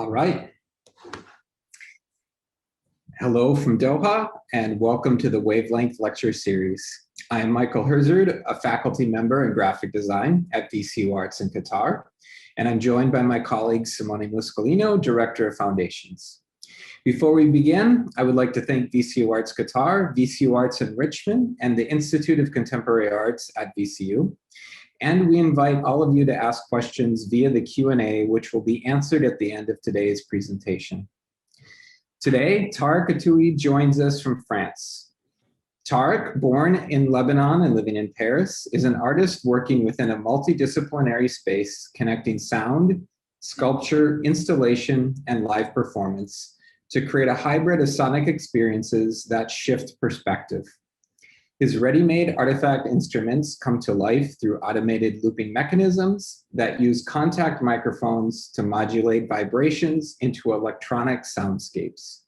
All right. Hello from Doha, and welcome to the Wavelength Lecture Series. I am Michael Herzard, a faculty member in graphic design at VCUarts in Qatar, and I'm joined by my colleague Simone Muscolino, Director of Foundations. Before we begin, I would like to thank VCUarts Qatar, VCUarts in Richmond, and the Institute of Contemporary Arts at VCU. And we invite all of you to ask questions via the Q&A, which will be answered at the end of today's presentation. Today, Tarek Atoui joins us from France. Tarek, born in Lebanon and living in Paris, is an artist working within a multidisciplinary space connecting sound, sculpture, installation, and live performance to create a hybrid of sonic experiences that shift perspective. His ready-made artifact instruments come to life through automated looping mechanisms that use contact microphones to modulate vibrations into electronic soundscapes.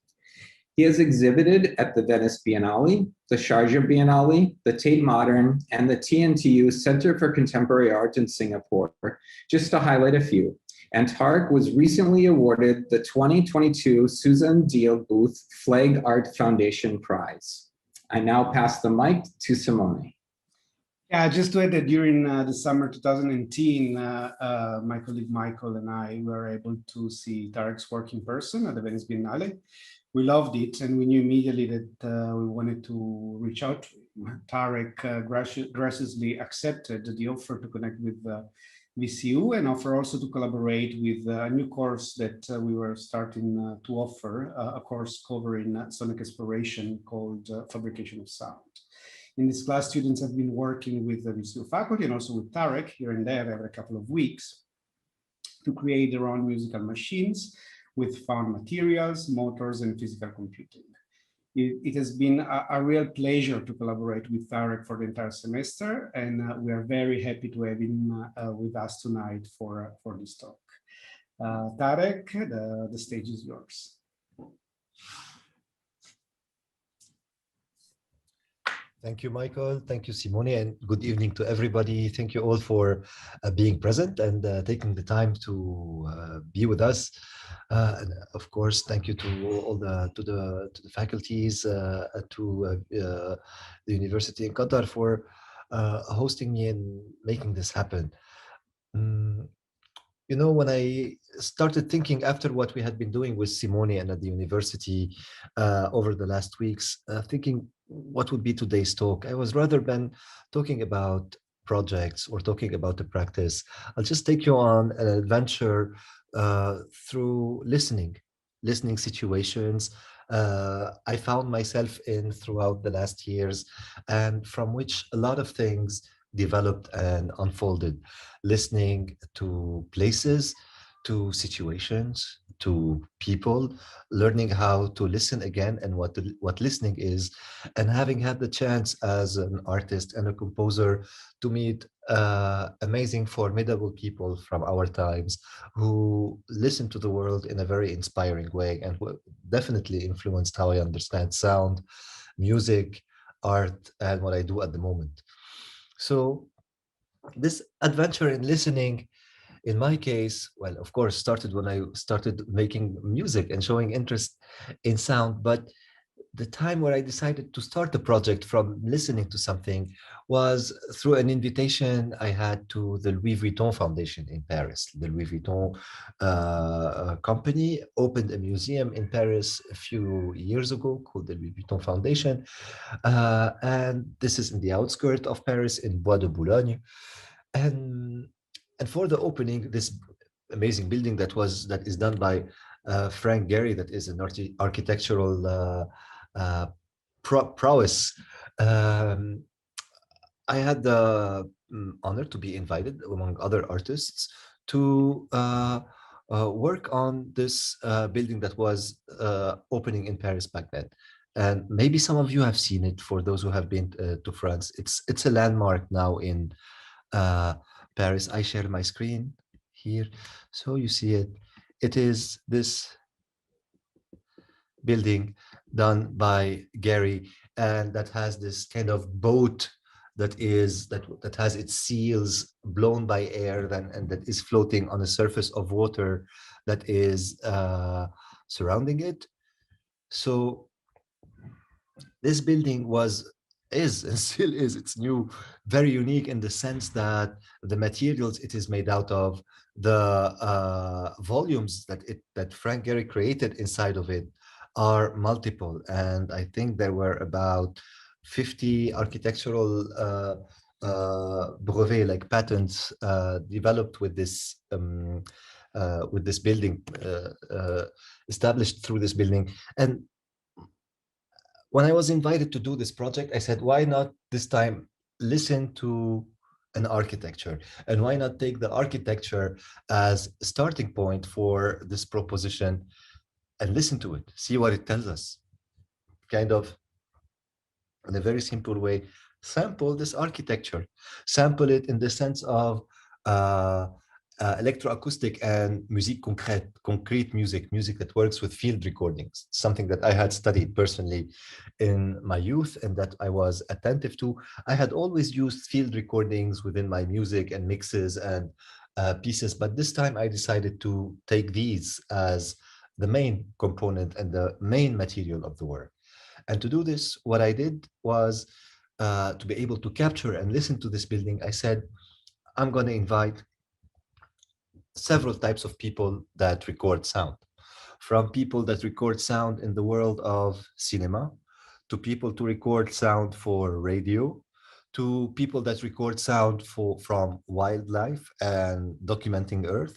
He has exhibited at the Venice Biennale, the Sharjah Biennale, the Tate Modern, and the TNTU Center for Contemporary Art in Singapore, just to highlight a few. And Tarek was recently awarded the 2022 Susan Deal Booth Flag Art Foundation Prize. I now pass the mic to Simone. Yeah, just to add that during the summer 2018, my colleague Michael and I were able to see Tarek's work in person at the Venice Biennale. We loved it, and we knew immediately that we wanted to reach out to him. Tarek graciously accepted the offer to connect with VCU and offer also to collaborate with a new course that we were starting to offer, a course covering sonic exploration called Fabrication of Sound. In this class, students have been working with the VCU faculty and also with Tarek here and there every couple of weeks to create their own musical machines with found materials, motors, and physical computing. It has been a real pleasure to collaborate with Tarek for the entire semester, and we are very happy to have him with us tonight for this talk. Tarek, the stage is yours. Thank you, Michael. Thank you, Simone, and good evening to everybody. Thank you all for being present and taking the time to be with us. And of course, thank you to all the faculties, to the university in Qatar for hosting me and making this happen. You know, when I started thinking after what we had been doing with Simone and at the university over the last weeks, thinking what would be today's talk, I was rather than talking about projects or talking about the practice, I'll just take you on an adventure through listening situations I found myself in throughout the last years, and from which a lot of things developed and unfolded, listening to places, to situations, to people, learning how to listen again and what listening is, and having had the chance as an artist and a composer to meet amazing, formidable people from our times who listen to the world in a very inspiring way and who definitely influenced how I understand sound, music, art, and what I do at the moment. So this adventure in listening, in my case, well, of course, started when I started making music and showing interest in sound. But the time where I decided to start the project from listening to something was through an invitation I had to the Louis Vuitton Foundation in Paris. The Louis Vuitton company opened a museum in Paris a few years ago called the Louis Vuitton Foundation. And this is in the outskirts of Paris in Bois de Boulogne. And for the opening, this amazing building that is done by Frank Gehry, that is an architectural prowess. I had the honor to be invited, among other artists, to work on this building that was opening in Paris back then. And maybe some of you have seen it. For those who have been to France, it's a landmark now in Paris. I share my screen here, so you see it. It is this building done by Gehry, and that has this kind of boat that has its sails blown by air and that is floating on a surface of water that is surrounding it. So this building is and still is, it's new, very unique in the sense that the materials it is made out of, the volumes that Frank Gehry created inside of it are multiple. And I think there were about 50 architectural brevets, like patents, developed with this building, established through this building. And when I was invited to do this project, I said, why not this time listen to an architecture? And why not take the architecture as a starting point for this proposition and listen to it, see what it tells us? Kind of, in a very simple way, sample this architecture, sample it in the sense of electroacoustic and musique concrète, concrete music that works with field recordings, something that I had studied personally in my youth and that I was attentive to. I had always used field recordings within my music and mixes and pieces, but this time I decided to take these as the main component and the main material of the work. And to do this, what I did was to be able to capture and listen to this building. I said, I'm going to invite several types of people that record sound, from people that record sound in the world of cinema, to people to record sound for radio, to people that record sound from wildlife and documenting Earth,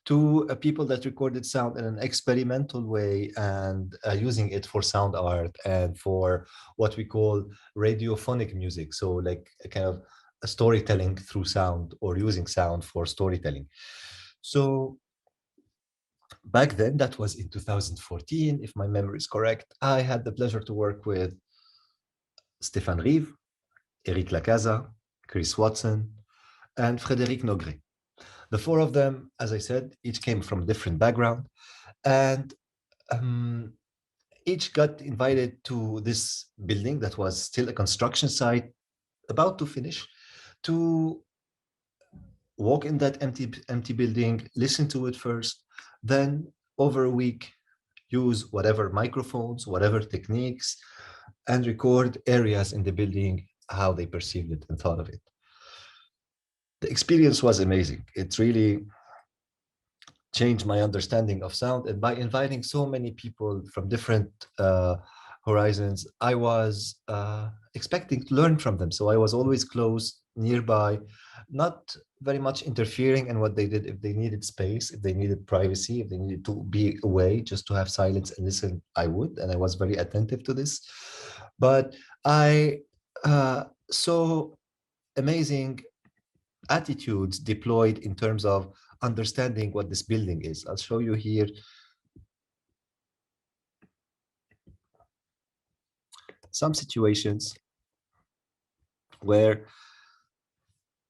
to people that recorded sound in an experimental way and using it for sound art and for what we call radiophonic music. So like a kind of a storytelling through sound, or using sound for storytelling. So back then, that was in 2014, if my memory is correct, I had the pleasure to work with Stéphane Rive, Eric Lacaza, Chris Watson, and Frédéric Nogret. The four of them, as I said, each came from different background, and each got invited to this building that was still a construction site, about to finish, to walk in that empty building, listen to it first, then over a week, use whatever microphones, whatever techniques, and record areas in the building, how they perceived it and thought of it. The experience was amazing. It really changed my understanding of sound. And by inviting so many people from different horizons, I was expecting to learn from them. So I was always close, nearby, not very much interfering in what they did. If they needed space, if they needed privacy, if they needed to be away just to have silence and listen, I would. And I was very attentive to this. But I saw amazing attitudes deployed in terms of understanding what this building is. I'll show you here some situations where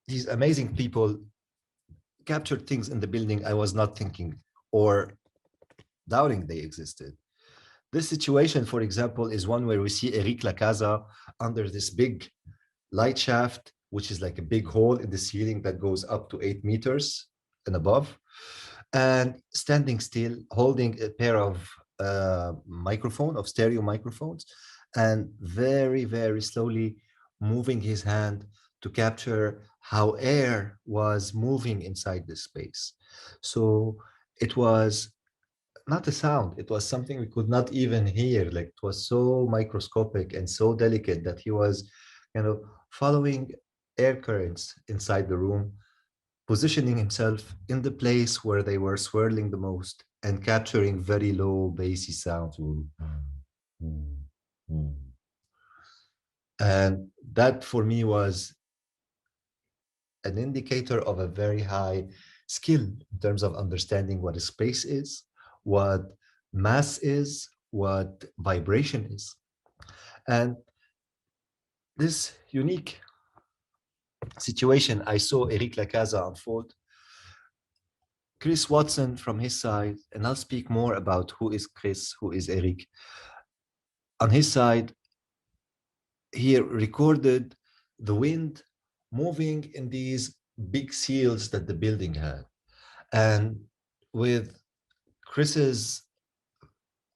these amazing people captured things in the building I was not thinking or doubting they existed. This situation, for example, is one where we see Eric Lacaza under this big light shaft, which is like a big hole in the ceiling that goes up to 8 meters and above, and standing still, holding a pair of stereo microphones, and very, very slowly moving his hand to capture how air was moving inside this space. So it was not a sound, it was something we could not even hear. Like, it was so microscopic and so delicate that he was kind of following air currents inside the room, positioning himself in the place where they were swirling the most and capturing very low bassy sounds. And that for me was an indicator of a very high skill in terms of understanding what a space is, what mass is, what vibration is. And this unique situation, I saw Eric Lacaza unfold. Chris Watson from his side, and I'll speak more about who is Chris, who is Eric. On his side, he recorded the wind moving in these big seals that the building had. And with Chris's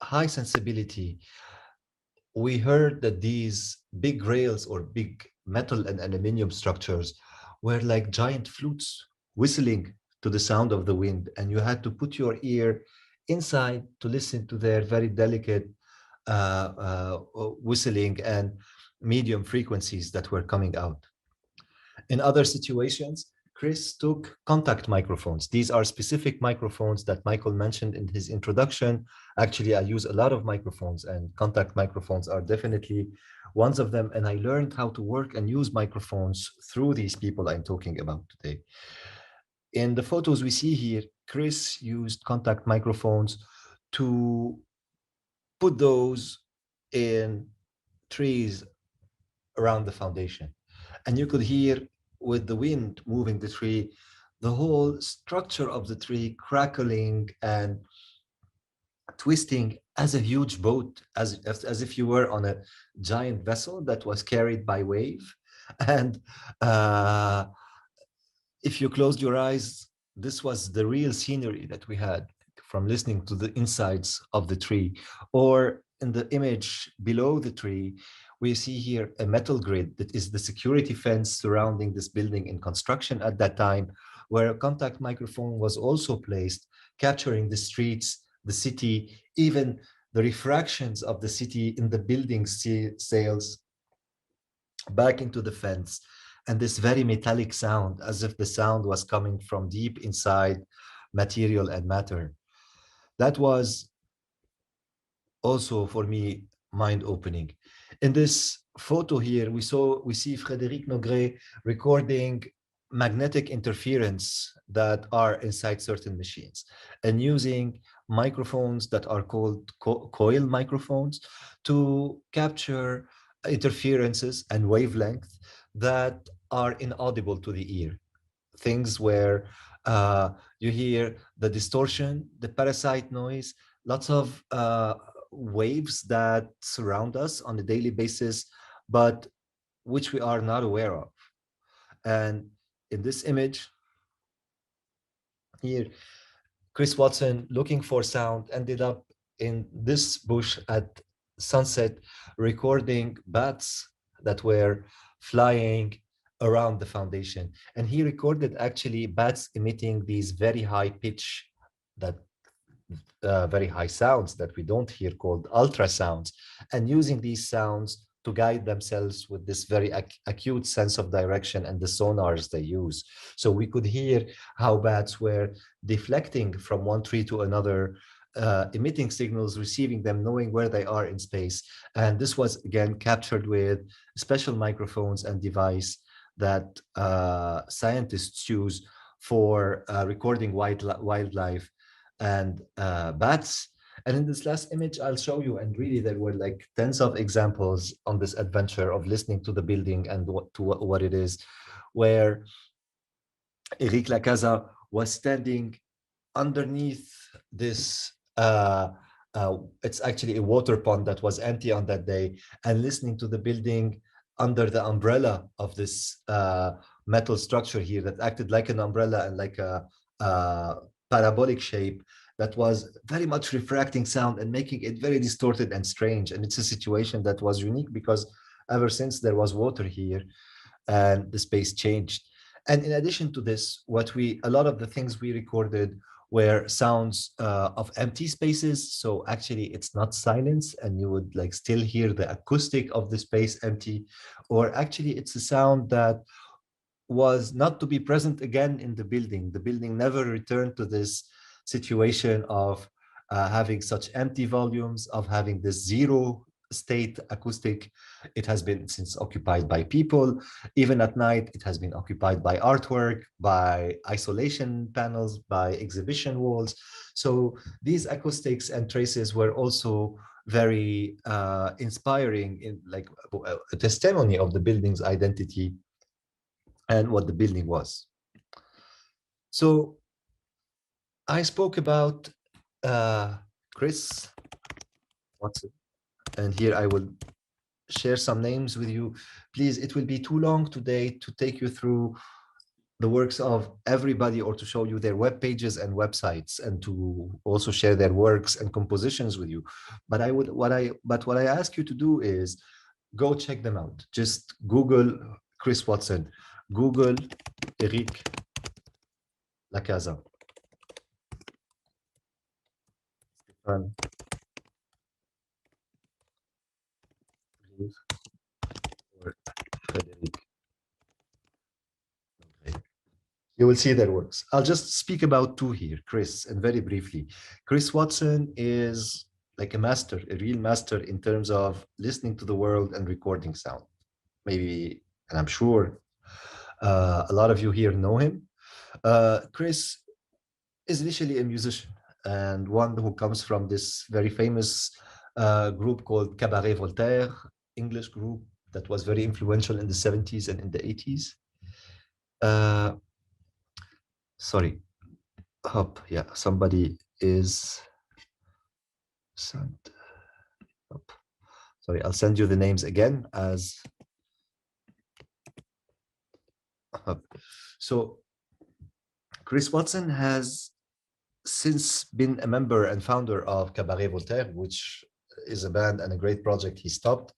high sensibility, we heard that these big rails or big metal and aluminum structures were like giant flutes whistling to the sound of the wind, and you had to put your ear inside to listen to their very delicate whistling and medium frequencies that were coming out. In other situations, Chris took contact microphones. These are specific microphones that Michael mentioned in his introduction. Actually, I use a lot of microphones, and contact microphones are definitely one of them. And I learned how to work and use microphones through these people I'm talking about today. In the photos we see here, Chris used contact microphones to put those in trees around the foundation. And you could hear, with the wind moving the tree, the whole structure of the tree crackling and twisting as a huge boat, as if you were on a giant vessel that was carried by wave. And if you closed your eyes, this was the real scenery that we had from listening to the insides of the tree. Or in the image below the tree, we see here a metal grid that is the security fence surrounding this building in construction at that time, where a contact microphone was also placed, capturing the streets, the city, even the refractions of the city in the building sails back into the fence. And this very metallic sound, as if the sound was coming from deep inside material and matter. That was also, for me, mind-opening. In this photo here, we see Frédéric Nogret recording magnetic interference that are inside certain machines, and using microphones that are called coil microphones to capture interferences and wavelength that are inaudible to the ear. Things where you hear the distortion, the parasite noise, lots of waves that surround us on a daily basis, but which we are not aware of. And in this image here, Chris Watson, looking for sound, ended up in this bush at sunset, recording bats that were flying around the foundation. And he recorded actually bats emitting these very high pitch, that very high sounds that we don't hear, called ultrasounds, and using these sounds to guide themselves with this very acute sense of direction and the sonars they use. So we could hear how bats were deflecting from one tree to another, emitting signals, receiving them, knowing where they are in space. And this was again captured with special microphones and device that scientists use for recording wildlife and bats. And in this last image, I'll show you, and really there were like tens of examples on this adventure of listening to the building and what it is, where Eric Lacasa was standing underneath this, it's actually a water pond that was empty on that day, and listening to the building under the umbrella of this metal structure here that acted like an umbrella and like a parabolic shape that was very much refracting sound and making it very distorted and strange. And it's a situation that was unique because ever since there was water here and the space changed. And in addition to this, a lot of the things we recorded were sounds of empty spaces. So actually it's not silence, and you would like still hear the acoustic of the space empty, or actually it's a sound that was not to be present again in the building. The building never returned to this situation of having such empty volumes, of having this zero state acoustic. It has been since occupied by people. Even at night, it has been occupied by artwork, by isolation panels, by exhibition walls. So these acoustics and traces were also very inspiring, in like a testimony of the building's identity and what the building was. So I spoke about Chris Watson, and here I will share some names with you. Please, it will be too long today to take you through the works of everybody, or to show you their web pages and websites, and to also share their works and compositions with you. But what I ask you to do is go check them out. Just Google Chris Watson, Google Eric Lacasa. Frederic. You will see their works. I'll just speak about two here, Chris, and very briefly. Chris Watson is like a master, a real master in terms of listening to the world and recording sound. Maybe, and I'm sure a lot of you here know him. Chris is initially a musician, and one who comes from this very famous group called Cabaret Voltaire, English group that was very influential in the 70s and in the 80s. Sorry, up, yeah, somebody is sent up. Sorry, I'll send you the names again as up. So Chris Watson has since been a member and founder of Cabaret Voltaire, which is a band and a great project he stopped,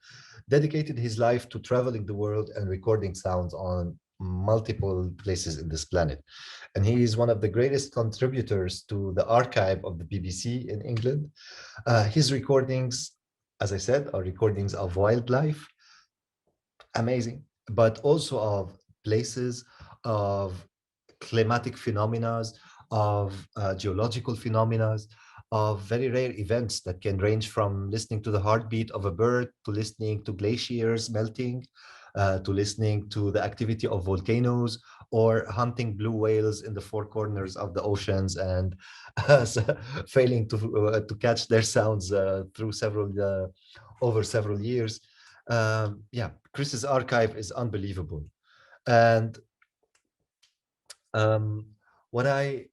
dedicated his life to traveling the world and recording sounds on multiple places in this planet. And he is one of the greatest contributors to the archive of the BBC in England. His recordings, as I said, are recordings of wildlife, amazing, but also of places, of climatic phenomena, of geological phenomena, of very rare events that can range from listening to the heartbeat of a bird, to listening to glaciers melting, to listening to the activity of volcanoes, or hunting blue whales in the four corners of the oceans and failing to catch their sounds through over several years. Yeah, Chris's archive is unbelievable. And what I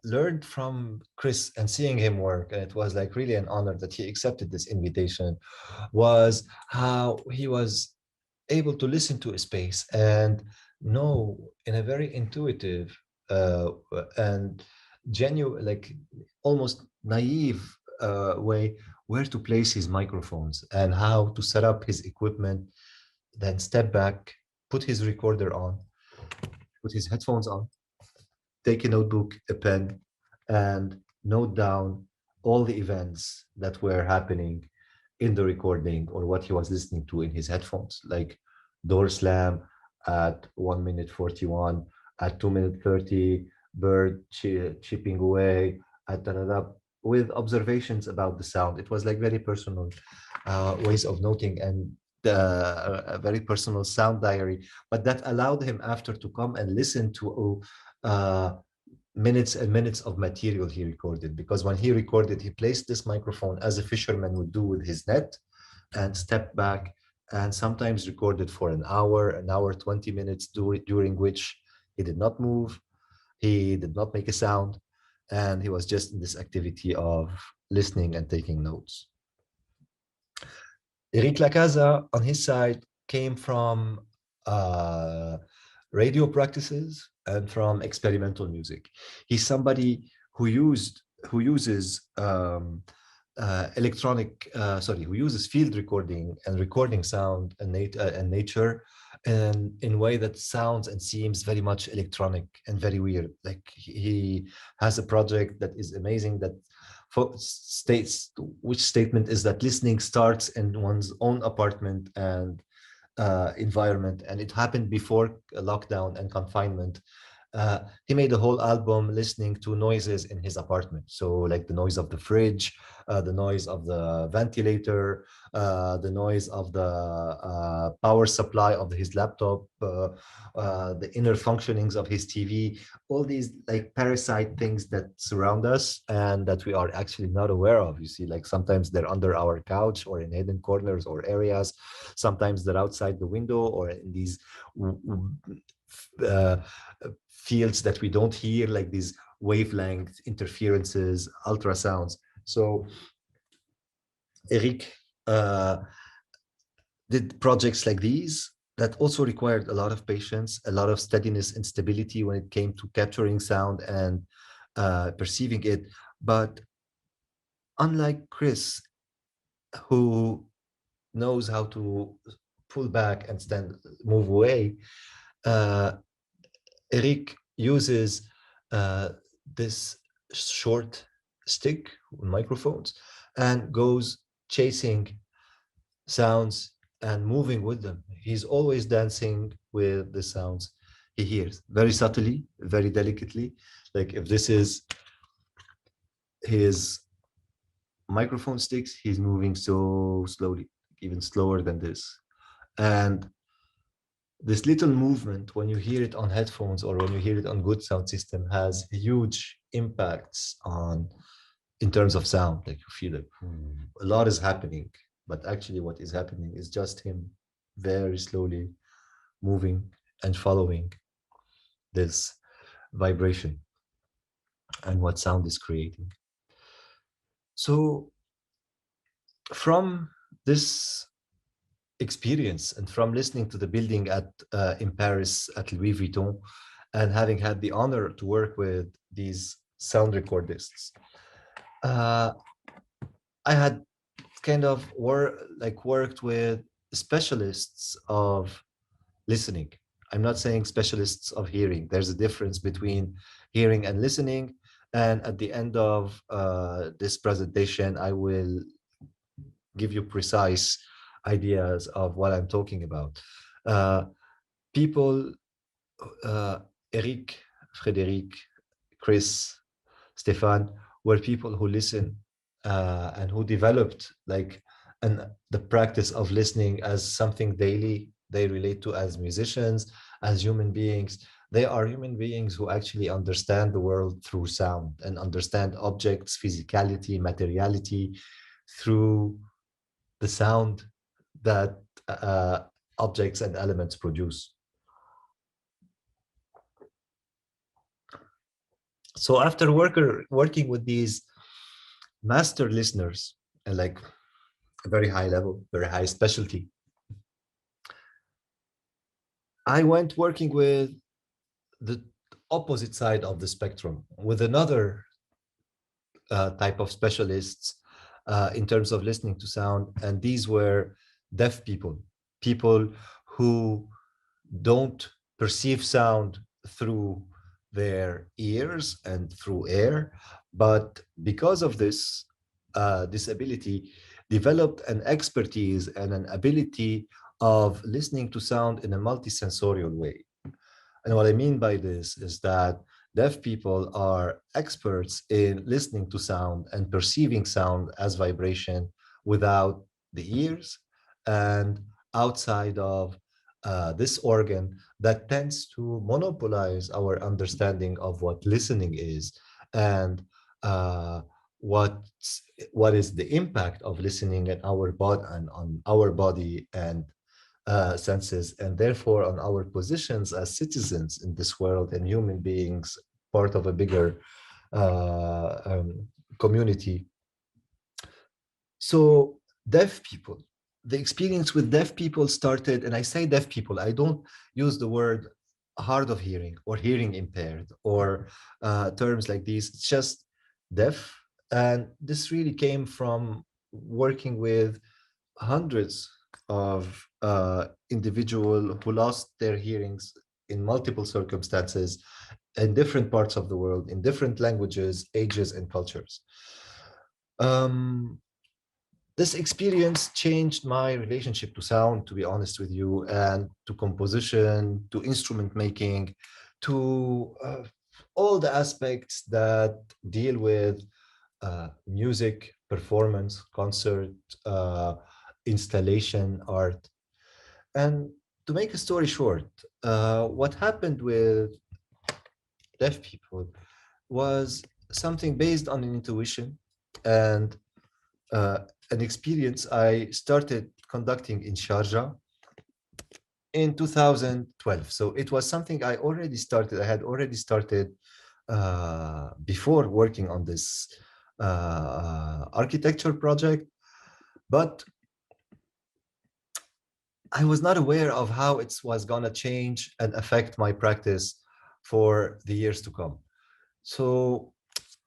learned from Chris and seeing him work, and it was like really an honor that he accepted this invitation, was how he was able to listen to a space and know in a very intuitive and genuine, like almost naive way, where to place his microphones and how to set up his equipment, then step back, put his recorder on, put his headphones on, take a notebook, a pen, and note down all the events that were happening in the recording or what he was listening to in his headphones, like door slam at 1 minute 41, at 2 minute 30, bird chipping away, at with observations about the sound. It was like very personal ways of noting, and a very personal sound diary, but that allowed him after to come and listen to minutes and minutes of material he recorded. Because when he recorded, he placed this microphone as a fisherman would do with his net and stepped back and sometimes recorded for an hour 20 minutes, during which he did not move, he did not make a sound, and he was just in this activity of listening and taking notes. Eric Lacasa, on his side, came from radio practices and from experimental music. He's somebody who uses who uses field recording and recording sound and nature in a way that sounds and seems very much electronic and very weird. Like he has a project that is amazing that states, which statement is that listening starts in one's own apartment and environment, and it happened before lockdown and confinement. He made a whole album listening to noises in his apartment. So like the noise of the fridge, the noise of the ventilator, the noise of the power supply of his laptop, the inner functionings of his TV, all these like parasite things that surround us and that we are actually not aware of. You see, like sometimes they're under our couch or in hidden corners or areas. Sometimes they're outside the window or in these fields that we don't hear, like these wavelength interferences, ultrasounds. So Eric did projects like these that also required a lot of patience, a lot of steadiness and stability when it came to capturing sound and perceiving it. But unlike Chris, who knows how to pull back and move away, uh, Eric uses this short stick microphones and goes chasing sounds and moving with them. He's always dancing with the sounds he hears, very subtly, very delicately. Like if this is his microphone sticks, he's moving so slowly, even slower than this. And this little movement, when you hear it on headphones or when you hear it on good sound system, has huge impacts on in terms of sound. Like you feel like a lot is happening, but actually what is happening is just him very slowly moving and following this vibration and what sound is creating. So from this experience and from listening to the building at in Paris at Louis Vuitton and having had the honor to work with these sound recordists, I had kind of worked with specialists of listening. I'm not saying specialists of hearing. There's a difference between hearing and listening. And at the end of this presentation, I will give you precise ideas of what I'm talking about. People, Eric, Frédéric, Chris, Stéphane, were people who listen and who developed the practice of listening as something daily. They relate to as musicians, as human beings. They are human beings who actually understand the world through sound and understand objects, physicality, materiality through the sound that objects and elements produce. So after working with these master listeners and like a very high level, very high specialty, I went working with the opposite side of the spectrum, with another type of specialists in terms of listening to sound. And these were deaf people, people who don't perceive sound through their ears and through air, but because of this disability, developed an expertise and an ability of listening to sound in a multisensorial way. And what I mean by this is that deaf people are experts in listening to sound and perceiving sound as vibration without the ears and outside of this organ that tends to monopolize our understanding of what listening is and what is the impact of listening in our body and on our body and senses, and therefore on our positions as citizens in this world and human beings, part of a bigger community. So deaf people, the experience with deaf people started, and I say deaf people, I don't use the word hard of hearing or hearing impaired or terms like these. It's just deaf. And this really came from working with hundreds of individuals who lost their hearings in multiple circumstances in different parts of the world, in different languages, ages, and cultures. This experience changed my relationship to sound, to be honest with you, and to composition, to instrument making, to all the aspects that deal with music, performance, concert, installation, art. And to make a story short, what happened with deaf people was something based on an intuition and an experience I started conducting in Sharjah in 2012. So it was something I had already started before working on this architecture project. But I was not aware of how it was going to change and affect my practice for the years to come. So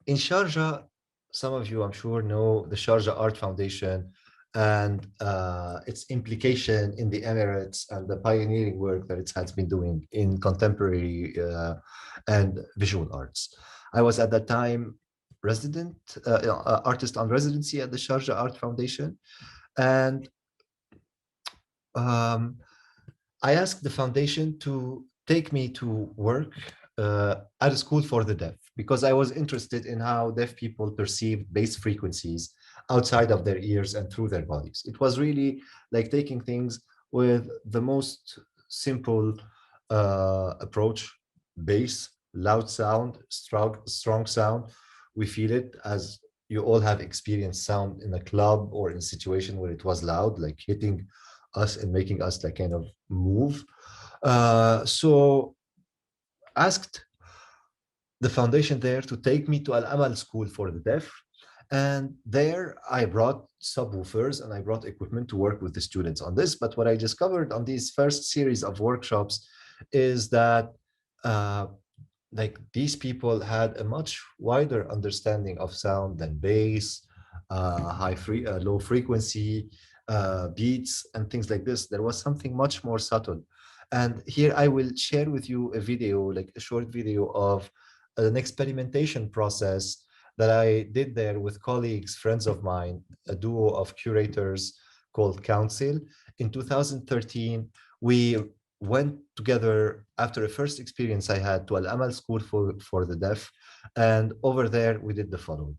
in Sharjah, some of you, I'm sure, know the Sharjah Art Foundation and its implication in the Emirates and the pioneering work that it has been doing in contemporary and visual arts. I was at that time resident, artist on residency at the Sharjah Art Foundation. And I asked the foundation to take me to work at a school for the deaf because I was interested in how deaf people perceive bass frequencies outside of their ears and through their bodies. It was really like taking things with the most simple approach: bass, loud sound, strong sound. We feel it, as you all have experienced sound in a club or in a situation where it was loud, like hitting us and making us like kind of move. So asked the foundation there to take me to Al Amal School for the Deaf. And there I brought subwoofers and I brought equipment to work with the students on this. But what I discovered on these first series of workshops is that like these people had a much wider understanding of sound than bass, low frequency, beats, and things like this. There was something much more subtle. And here I will share with you a video, like a short video of an experimentation process that I did there with colleagues, friends of mine, a duo of curators called Council. In 2013, we went together after a first experience I had to Al Amal School for the Deaf. And over there, we did the following.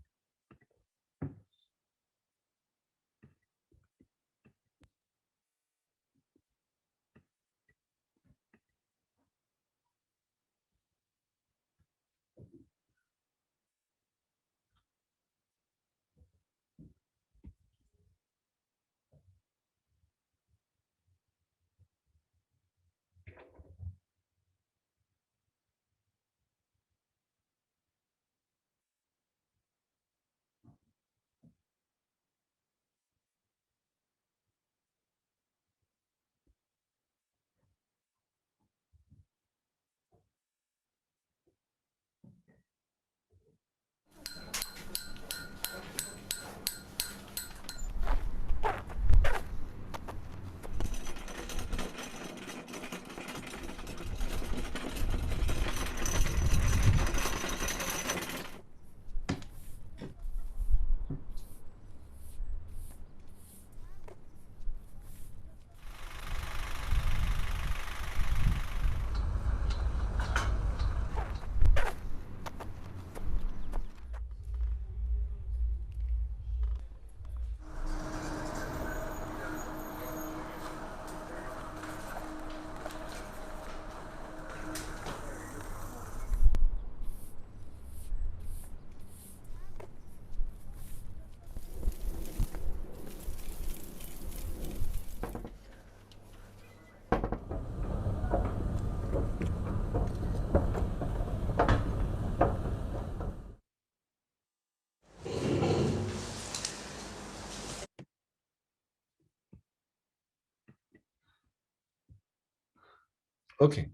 Okay,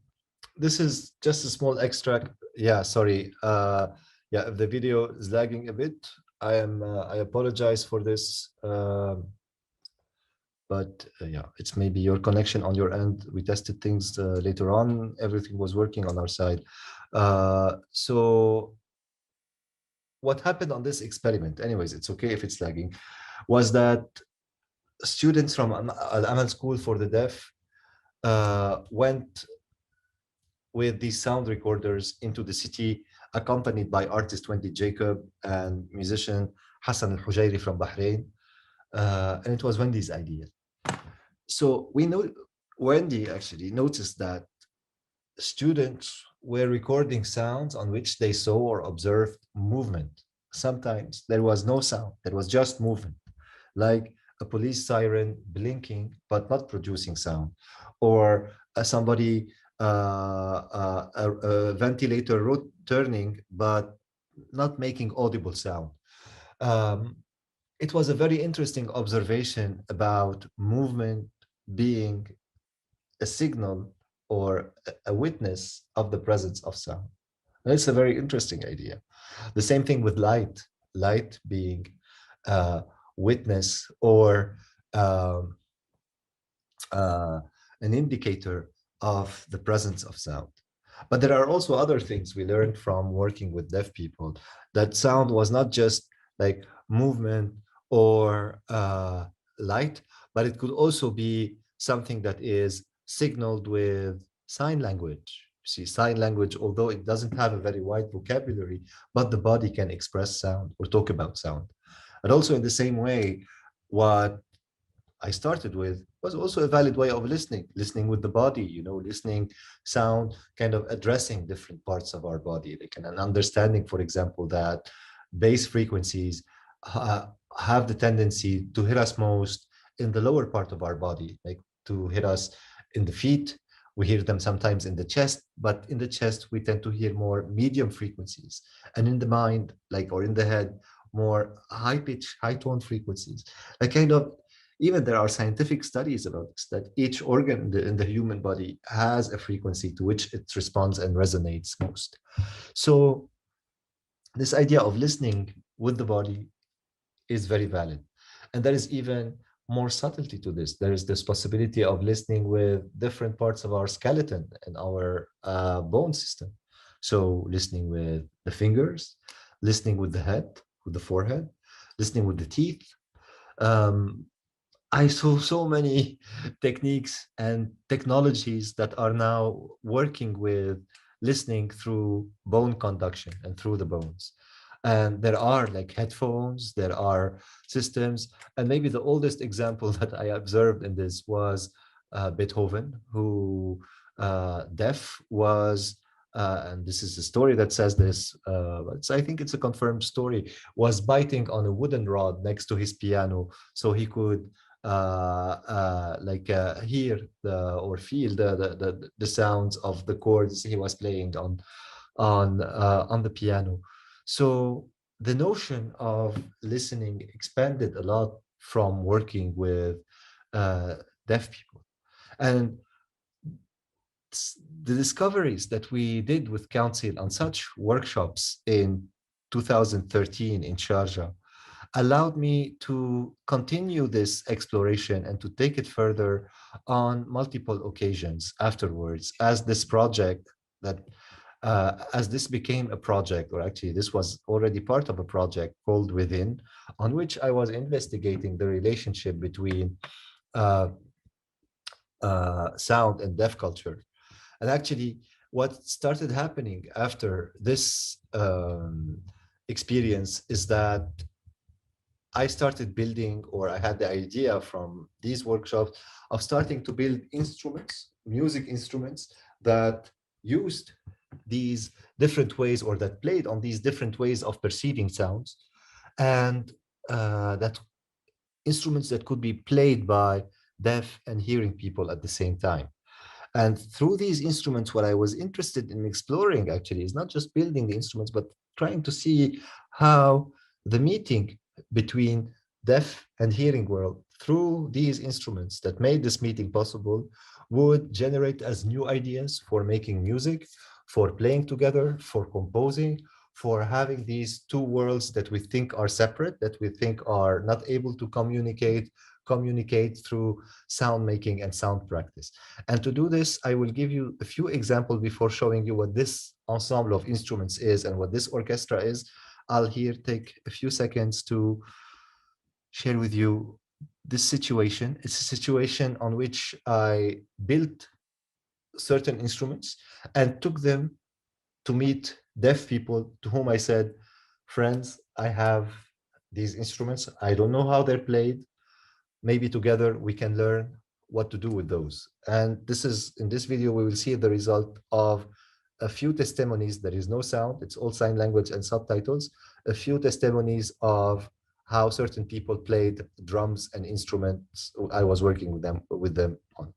this is just a small extract. Yeah, sorry. Yeah, if the video is lagging a bit, I apologize for this. But yeah, it's maybe your connection on your end. We tested things later on. Everything was working on our side. So what happened on this experiment, anyways, it's okay if it's lagging, was that students from Al Amal School for the Deaf went with these sound recorders into the city, accompanied by artist Wendy Jacob and musician Hassan Al Hujairi from Bahrain. And it was Wendy's idea. So we know Wendy actually noticed that students were recording sounds on which they saw or observed movement. Sometimes there was no sound, there was just movement, like a police siren blinking but not producing sound, or somebody a ventilator turning but not making audible sound. It was a very interesting observation about movement being a signal or a witness of the presence of sound. And it's a very interesting idea. The same thing with light, light being a witness or um, uh, an indicator of the presence of sound. But there are also other things we learned from working with deaf people, that sound was not just like movement or light, but it could also be something that is signaled with sign language. See, sign language, although it doesn't have a very wide vocabulary, but the body can express sound or talk about sound. And also in the same way, what I started with was also a valid way of listening, listening with the body, you know, listening sound, kind of addressing different parts of our body. Like an understanding, for example, that bass frequencies have the tendency to hit us most in the lower part of our body, like to hit us in the feet. We hear them sometimes in the chest, but in the chest, we tend to hear more medium frequencies. And in the mind, like, or in the head, more high pitch, high tone frequencies. Like kind of even there are scientific studies about this, that each organ in the human body has a frequency to which it responds and resonates most. So this idea of listening with the body is very valid. And there is even more subtlety to this. There is this possibility of listening with different parts of our skeleton and our bone system. So listening with the fingers, listening with the head, with the forehead, listening with the teeth. Um, I saw so many techniques and technologies that are now working with listening through bone conduction and through the bones. And there are like headphones, there are systems. And maybe the oldest example that I observed in this was Beethoven, who deaf was, and this is a story that says this, I think it's a confirmed story, was biting on a wooden rod next to his piano so he could hear or feel the sounds of the chords he was playing on the piano. So the notion of listening expanded a lot from working with uh, deaf people, and the discoveries that we did with Council on such workshops in 2013 in Sharjah allowed me to continue this exploration and to take it further on multiple occasions afterwards as this project that as this became a project, or actually this was already part of a project called Within, on which I was investigating the relationship between uh, sound and deaf culture. And actually what started happening after this experience is that I started building, or I had the idea from these workshops of starting to build instruments, music instruments that used these different ways or that played on these different ways of perceiving sounds, and that instruments that could be played by deaf and hearing people at the same time. And through these instruments, what I was interested in exploring actually is not just building the instruments, but trying to see how the meeting between deaf and hearing world through these instruments that made this meeting possible would generate as new ideas for making music, for playing together, for composing, for having these two worlds that we think are separate, that we think are not able to communicate through sound making and sound practice. And to do this, I will give you a few examples before showing you what this ensemble of instruments is and what this orchestra is. I'll here take a few seconds to share with you this situation. It's a situation on which I built certain instruments and took them to meet deaf people to whom I said, friends, I have these instruments. I don't know how they're played. Maybe together we can learn what to do with those. And this is, in this video, we will see the result of a few testimonies. There is no sound, it's all sign language and subtitles. A few testimonies of how certain people played drums and instruments I was working with them on.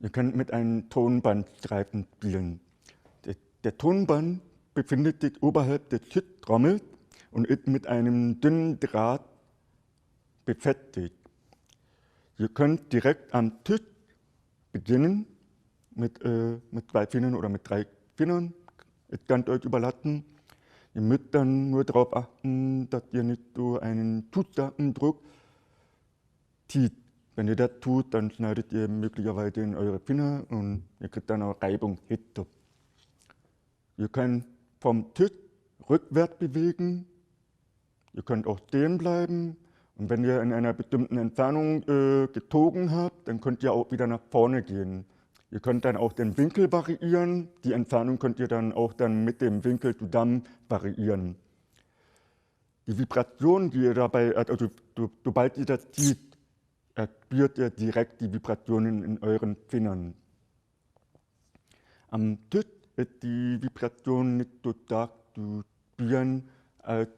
Ihr könnt mit einem Tonbandstreifen spielen. Der Tonband befindet sich oberhalb der Tischtrommel und ist mit einem dünnen Draht befestigt. Ihr könnt direkt am Tisch beginnen mit 2 Fingern oder mit 3 Fingern. Es kann euch überlassen. Ihr müsst dann nur darauf achten, dass ihr nicht so einen zu starken Druck zieht. Wenn ihr das tut, dann schneidet ihr möglicherweise in eure Finger und ihr kriegt dann auch Reibung, Hitze. Ihr könnt vom Tisch rückwärts bewegen. Ihr könnt auch stehen bleiben. Und wenn ihr in einer bestimmten Entfernung gezogen habt, dann könnt ihr auch wieder nach vorne gehen. Ihr könnt dann auch den Winkel variieren. Die Entfernung könnt ihr dann auch dann mit dem Winkel zusammen variieren. Die Vibration, die ihr dabei, also sobald ihr das zieht, spürt ihr direkt die Vibrationen in euren Fingern. Am Tisch ist die Vibration nicht so stark zu spüren, als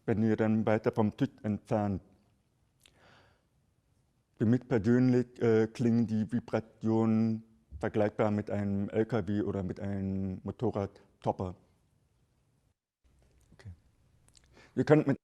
wenn ihr dann weiter vom Tisch entfernt. Für mich persönlich klingen die Vibrationen vergleichbar mit einem LKW oder mit einem Motorradtopper. Okay. Ihr könnt mit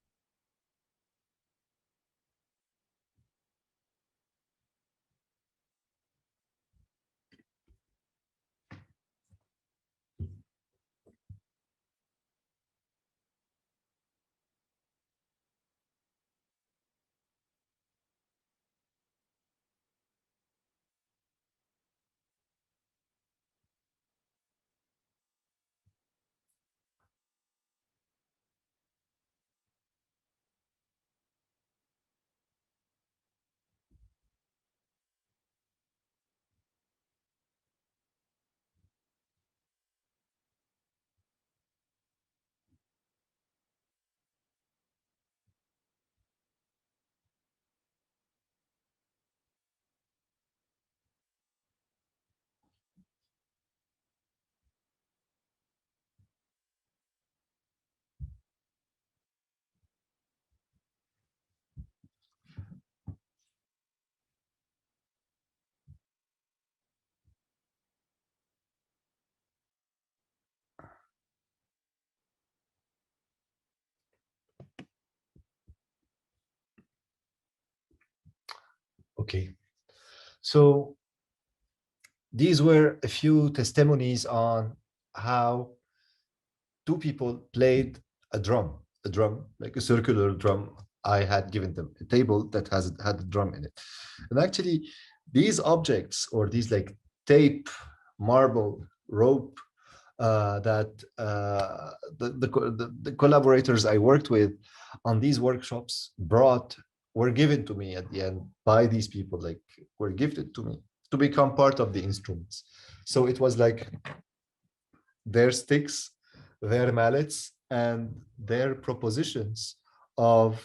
Okay, so these were a few testimonies on how two people played a drum, like a circular drum. I had given them a table that had a drum in it. And actually, these objects or these like tape, marble, rope that the collaborators I worked with on these workshops were given to me at the end by these people, like were gifted to me to become part of the instruments. So it was like their sticks, their mallets, and their propositions of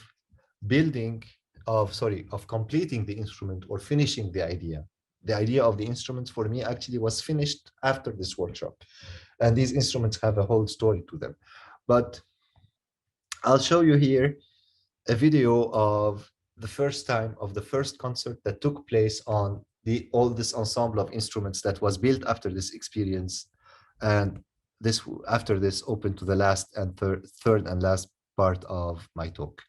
of completing the instrument or finishing the idea. The idea of the instruments for me actually was finished after this workshop. And these instruments have a whole story to them. But I'll show you here a video of the first time of the first concert that took place on all this ensemble of instruments that was built after this experience, and this after this open to the last and third and last part of my talk.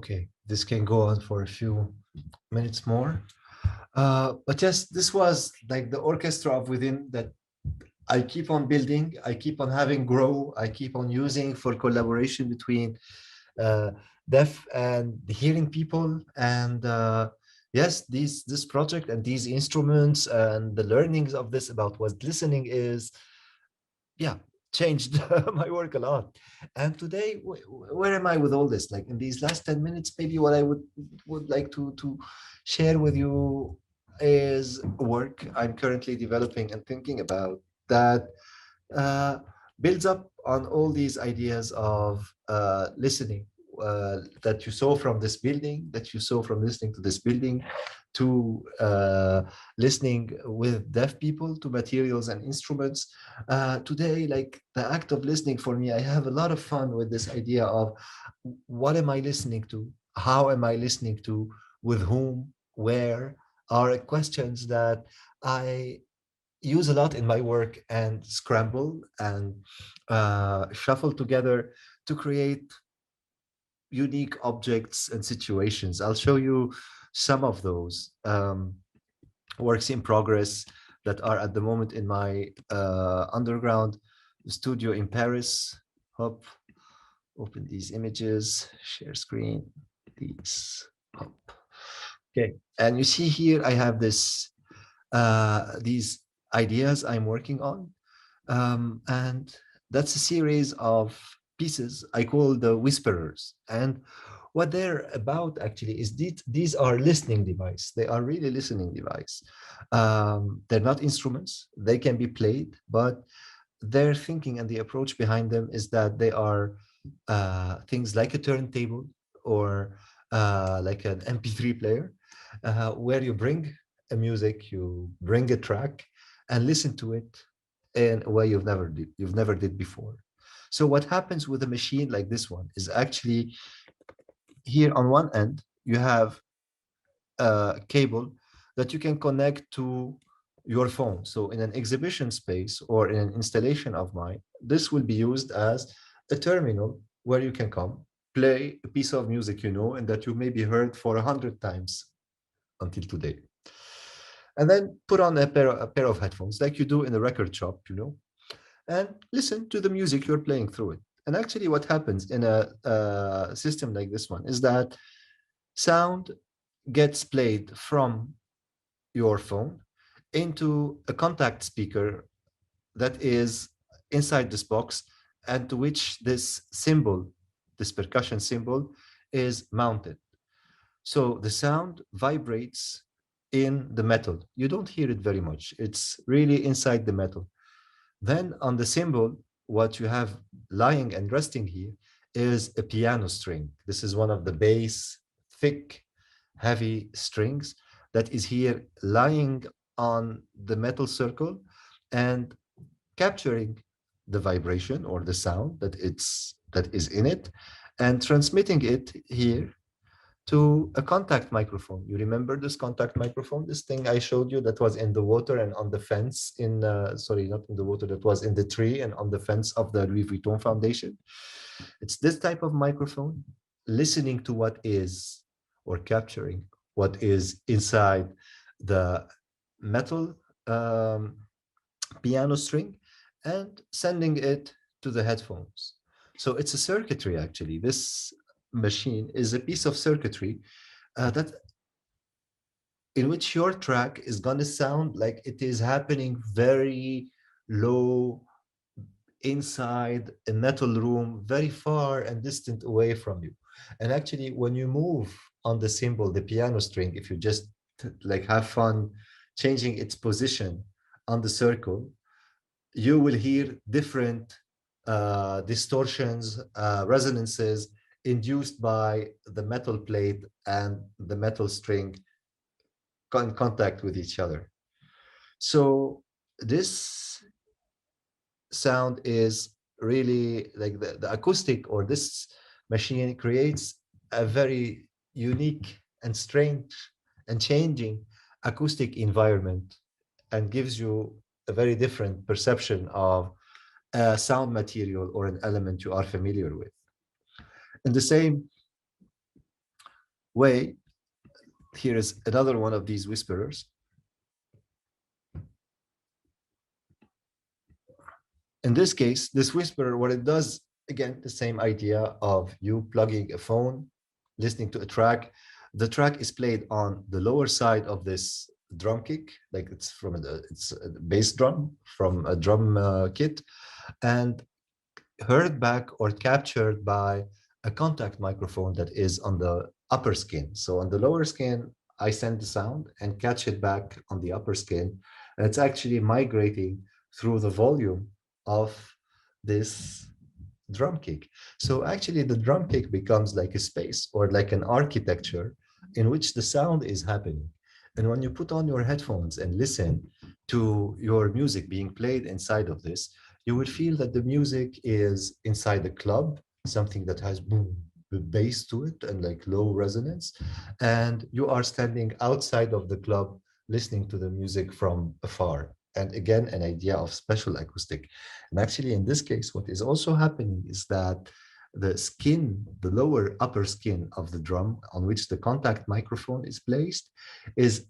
Okay, this can go on for a few minutes more. But yes, this was like the orchestra of within that I keep on building, I keep on having grow, I keep on using for collaboration between deaf and hearing people. And yes, this project and these instruments and the learnings of this about what listening is, yeah, changed my work a lot. And today, where am I with all this? Like in these last 10 minutes, maybe what I would like to share with you is work I'm currently developing and thinking about that uh, builds up on all these ideas of listening that you saw from this building, that you saw from listening to this building, to listening with deaf people, to materials and instruments. Today, like the act of listening for me, I have a lot of fun with this idea of what am I listening to? How am I listening to? With whom? Where? Are questions that I use a lot in my work and scramble and shuffle together to create unique objects and situations. I'll show you some of those works in progress that are at the moment in my underground studio in Paris. Hop, open these images, share screen, these, hop. Okay, and you see here I have this these ideas I'm working on. And that's a series of pieces I call the Whisperers. And what they're about actually is these are listening device. They are really listening device. They're not instruments. They can be played, but their thinking and the approach behind them is that they are things like a turntable or like an MP3 player, where you bring a music, you bring a track and listen to it in a way you've never did before. So what happens with a machine like this one is actually here on one end, you have a cable that you can connect to your phone. So in an exhibition space or in an installation of mine, this will be used as a terminal where you can come, play a piece of music you know and that you maybe heard for 100 times until today. And then put on a pair of headphones like you do in a record shop, you know, and listen to the music you're playing through it. And actually what happens in a system like this one is that sound gets played from your phone into a contact speaker that is inside this box and to which this symbol, this percussion symbol, is mounted. So the sound vibrates in the metal. You don't hear it very much. It's really inside the metal. Then on the symbol, what you have lying and resting here is a piano string. This is one of the bass, thick, heavy strings that is here lying on the metal circle and capturing the vibration or the sound that is in it and transmitting it here to a contact microphone. You remember this contact microphone, this thing I showed you that was in the water and on the fence in, sorry, not in the water, that was in the tree and on the fence of the Louis Vuitton Foundation. It's this type of microphone listening to what is, or capturing what is inside the metal piano string and sending it to the headphones. So it's a circuitry actually. This machine is a piece of circuitry that in which your track is going to sound like it is happening very low inside a metal room, very far and distant away from you. And actually, when you move on the cymbal, the piano string, if you just like have fun changing its position on the circle, you will hear different distortions, resonances induced by the metal plate and the metal string in contact with each other. So this sound is really like the acoustic, or this machine creates a very unique and strange and changing acoustic environment and gives you a very different perception of a sound material or an element you are familiar with. And the same way, here is another one of these whisperers. In this case, this whisperer, what it does, again, the same idea of you plugging a phone, listening to a track. The track is played on the lower side of this drum kick, like it's a bass drum from a drum kit, and heard back or captured by a contact microphone that is on the upper skin. So on the lower skin, I send the sound and catch it back on the upper skin. And it's actually migrating through the volume of this drum kick. So actually the drum kick becomes like a space or like an architecture in which the sound is happening. And when you put on your headphones and listen to your music being played inside of this, you will feel that the music is inside the club, something that has boom, bass to it and like low resonance. And you are standing outside of the club listening to the music from afar. And again, an idea of special acoustic. And actually, in this case, what is also happening is that the skin, the lower upper skin of the drum on which the contact microphone is placed, is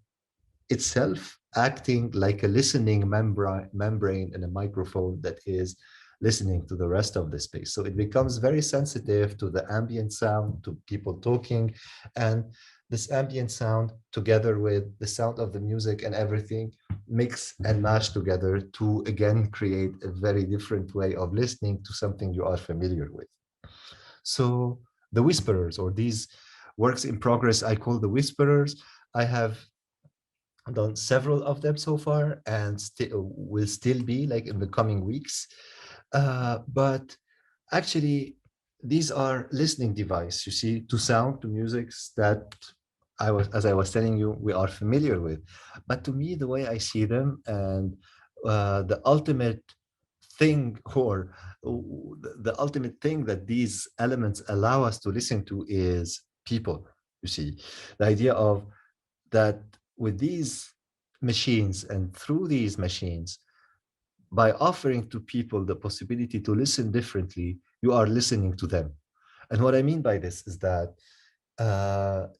itself acting like a listening membrane in a microphone that is listening to the rest of the space. So it becomes very sensitive to the ambient sound, to people talking, and this ambient sound together with the sound of the music and everything mix and mash together to again create a very different way of listening to something you are familiar with. So the whisperers, or these works in progress, I call the whisperers. I have done several of them so far and will still be like in the coming weeks. But actually, these are listening devices, you see, to sound, to musics that as I was telling you, we are familiar with. But to me, the way I see them and the ultimate thing, or the ultimate thing that these elements allow us to listen to is people, you see. The idea of that with these machines and through these machines, by offering to people the possibility to listen differently, you are listening to them. And what I mean by this is that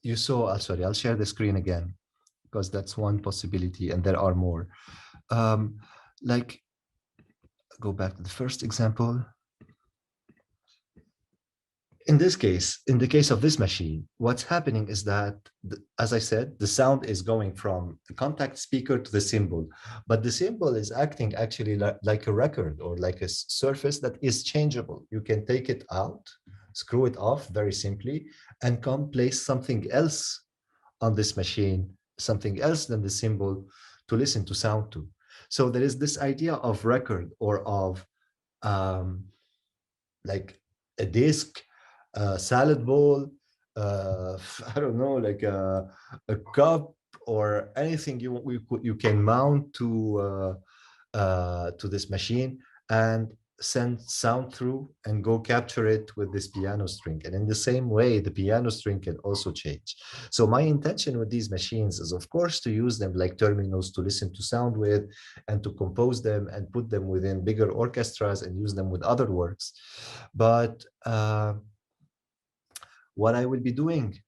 you saw, sorry, I'll share the screen again, because that's one possibility and there are more. Like, go back to the first example. In this case, in the case of this machine, what's happening is that, as I said, the sound is going from the contact speaker to the cymbal, but the cymbal is acting actually like a record or like a surface that is changeable. You can take it out, screw it off very simply, and come place something else on this machine, something else than the cymbal to listen to sound to. So there is this idea of record or of like a disc, a salad bowl, I don't know, like a cup or anything you can mount to this machine and send sound through and go capture it with this piano string. And in the same way, the piano string can also change. So my intention with these machines is, of course, to use them like terminals to listen to sound with and to compose them and put them within bigger orchestras and use them with other works. But what I will be doing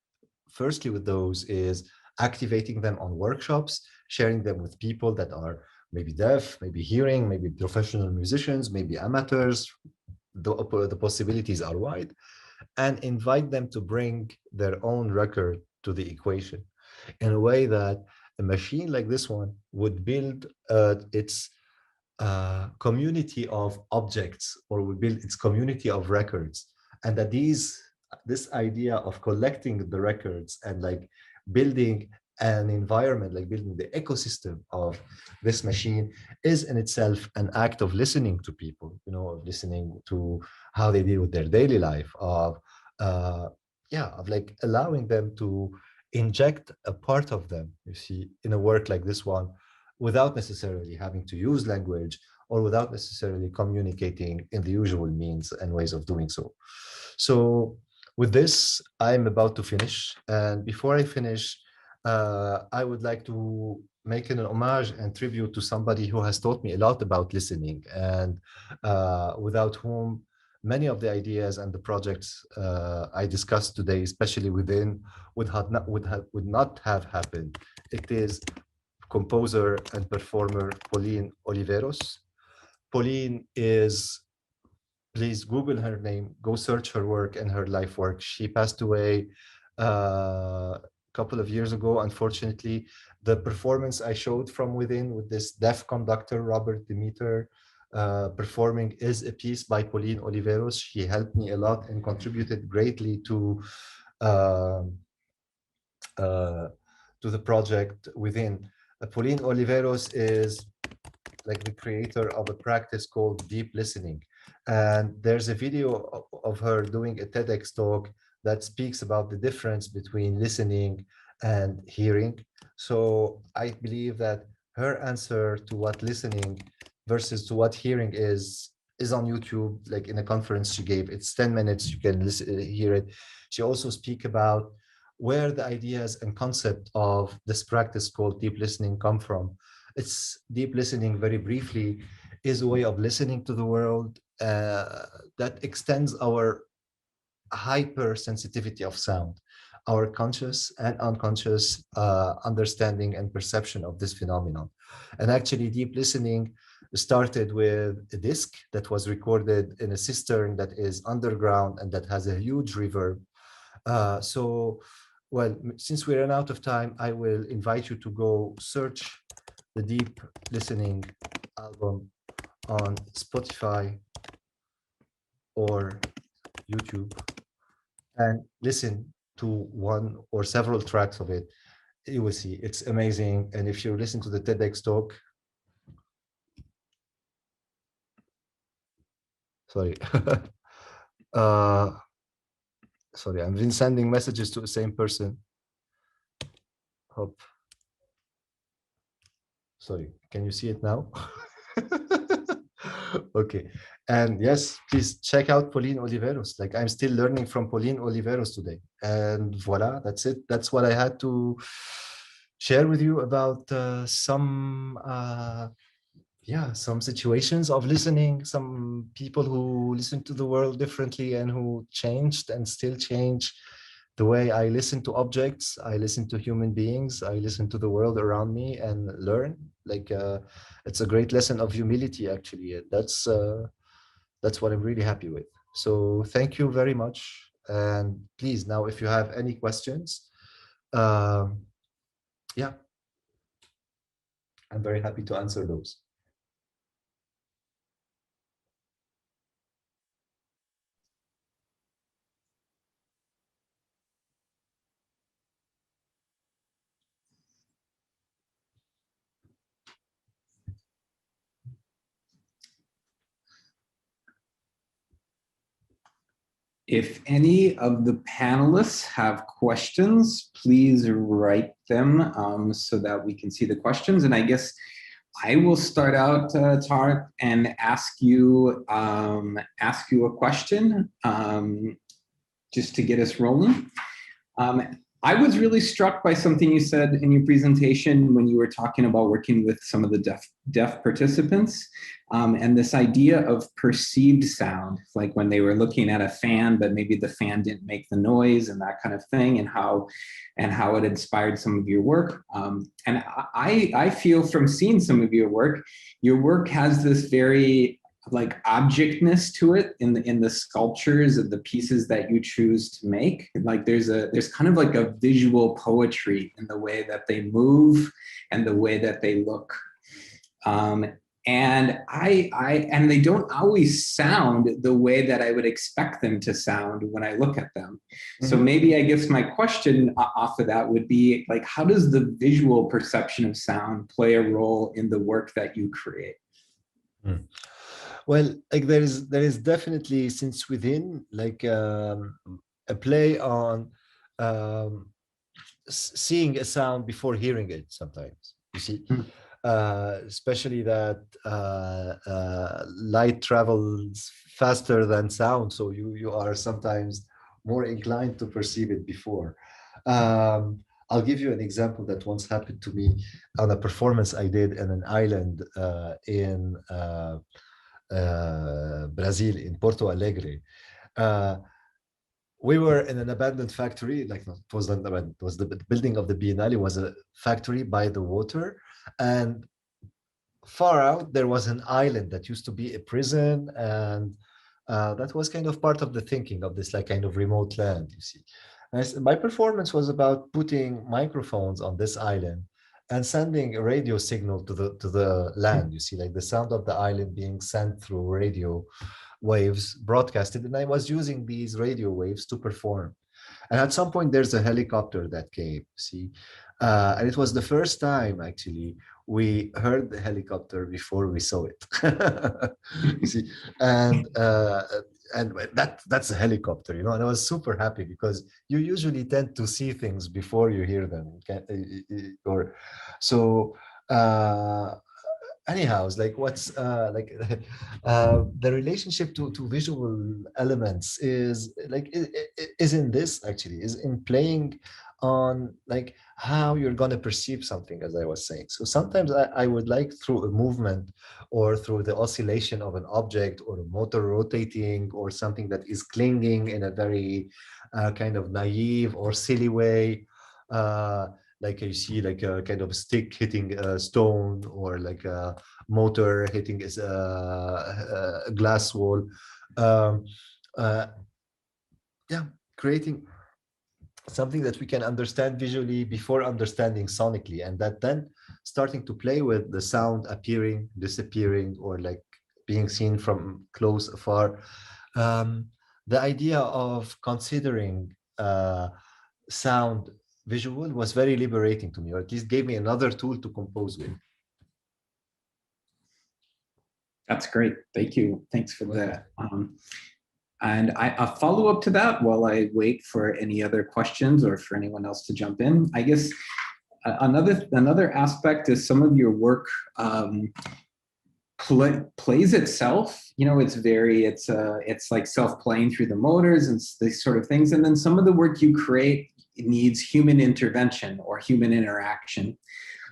firstly with those is activating them on workshops, sharing them with people that are maybe deaf, maybe hearing, maybe professional musicians, maybe amateurs. The possibilities are wide, and invite them to bring their own record to the equation in a way that a machine like this one would build its community of objects, or would build its community of records, and that this idea of collecting the records and like building an environment, like building the ecosystem of this machine, is in itself an act of listening to people, you know, of listening to how they deal with their daily life, of like allowing them to inject a part of them, you see, in a work like this one, without necessarily having to use language or without necessarily communicating in the usual means and ways of doing so. So with this, I'm about to finish. And before I finish, I would like to make an homage and tribute to somebody who has taught me a lot about listening, and without whom many of the ideas and the projects I discussed today, especially within, would not have happened. It is composer and performer Pauline Oliveros. Pauline is, please Google her name, go search her work and her life work. She passed away a couple of years ago, unfortunately. The performance I showed from within with this deaf conductor, Robert Demeter, performing is a piece by Pauline Oliveros. She helped me a lot and contributed greatly to the project within. Pauline Oliveros is like the creator of a practice called deep listening. And there's a video of her doing a TEDx talk that speaks about the difference between listening and hearing. So I believe that her answer to what listening versus to what hearing is on YouTube, like in a conference she gave. It's 10 minutes, you can listen, hear it. She also speak about where the ideas and concept of this practice called deep listening come from. It's deep listening, very briefly, is a way of listening to the world that extends our hypersensitivity of sound, our conscious and unconscious understanding and perception of this phenomenon. And actually, deep listening started with a disc that was recorded in a cistern that is underground and that has a huge reverb. Well, since we ran out of time, I will invite you to go search the Deep Listening album on Spotify or YouTube and listen to one or several tracks of it. You will see it's amazing. And if you listen to the TEDx talk, sorry, sorry, I've been sending messages to the same person. Hope. Sorry, can you see it now? Okay. And yes, please check out Pauline Oliveros. Like, I'm still learning from Pauline Oliveros today. And voila, that's it. That's what I had to share with you about some situations of listening, some people who listen to the world differently and who changed and still change the way I listen to objects, I listen to human beings, I listen to the world around me and learn. Like, it's a great lesson of humility, actually. That's what I'm really happy with. So thank you very much. And please, now, if you have any questions, yeah, I'm very happy to answer those. If any of the panelists have questions, please write them so that we can see the questions. And I guess I will start out, Tarek, and ask you a question just to get us rolling. I was really struck by something you said in your presentation when you were talking about working with some of the deaf participants, and this idea of perceived sound, like when they were looking at a fan, but maybe the fan didn't make the noise and that kind of thing, and how it inspired some of your work. And I feel from seeing some of your work has this very like objectness to it in the sculptures and the pieces that you choose to make. Like there's kind of like a visual poetry in the way that they move and the way that they look. And they don't always sound the way that I would expect them to sound when I look at them. Mm-hmm. So maybe I guess my question off of that would be like, how does the visual perception of sound play a role in the work that you create? Mm. Well, like there is definitely since within like a play on seeing a sound before hearing it sometimes, you see. Especially that light travels faster than sound, so you are sometimes more inclined to perceive it before. I'll give you an example that once happened to me on a performance I did in an island in Brazil, in Porto Alegre. We were in an abandoned factory, like no, it was not abandoned, it was the building of the Biennale was a factory by the water. And far out, there was an island that used to be a prison. And that was kind of part of the thinking of this like kind of remote land, you see. My performance was about putting microphones on this island and sending a radio signal to the land, you see, like the sound of the island being sent through radio waves broadcasted, and I was using these radio waves to perform. And at some point there's a helicopter that came, see, and it was the first time actually we heard the helicopter before we saw it. You see, and that's a helicopter, you know, and I was super happy because you usually tend to see things before you hear them, or so. Anyhow, it's like what's the relationship to visual elements is like is in this actually is in playing on like how you're going to perceive something, as I was saying. So sometimes I would like through a movement or through the oscillation of an object or a motor rotating or something that is clinging in a very kind of naive or silly way, like you see like a kind of stick hitting a stone or like a motor hitting a glass wall. Yeah, creating something that we can understand visually before understanding sonically, and that then starting to play with the sound appearing, disappearing, or like being seen from close, afar. The idea of considering sound visual was very liberating to me, or at least gave me another tool to compose with. That's great. Thank you. Thanks for that. And a follow-up to that while I wait for any other questions or for anyone else to jump in. I guess another aspect is some of your work plays itself. You know, it's like self-playing through the motors and these sort of things. And then some of the work you create needs human intervention or human interaction.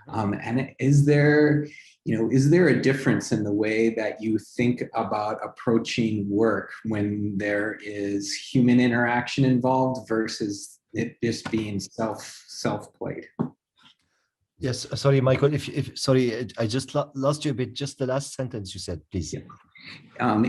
And is there a difference in the way that you think about approaching work when there is human interaction involved versus it just being self-played? Yes, sorry, Michael, sorry, I just lost you a bit, just the last sentence you said, please. Yeah.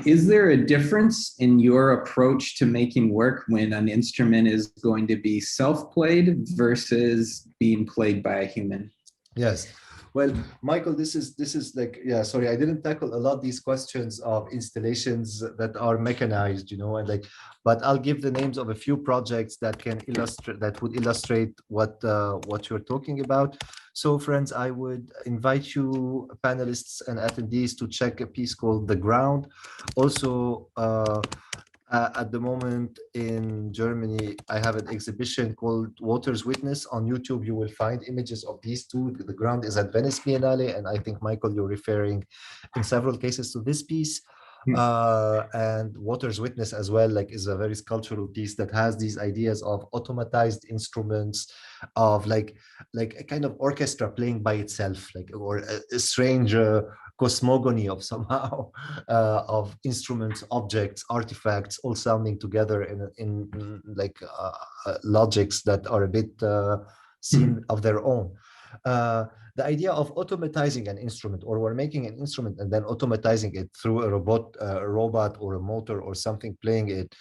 Is there a difference in your approach to making work when an instrument is going to be self-played versus being played by a human? Yes. Well, Michael, this is like, yeah, sorry, I didn't tackle a lot of these questions of installations that are mechanized, you know, and like, but I'll give the names of a few projects that can illustrate, that would illustrate what you're talking about. So friends, I would invite you panelists and attendees to check a piece called The Ground. Also, at the moment in Germany, I have an exhibition called Water's Witness. On YouTube, you will find images of these two. The Ground is at Venice Biennale, and I think, Michael, you're referring in several cases to this piece. And Water's Witness as well, like, is a very sculptural piece that has these ideas of automatized instruments, of like a kind of orchestra playing by itself, like, or a strange cosmogony of somehow of instruments, objects, artifacts, all sounding together in like logics that are a bit seen of their own. The idea of automatizing an instrument, or we're making an instrument and then automatizing it through a robot or a motor or something playing it,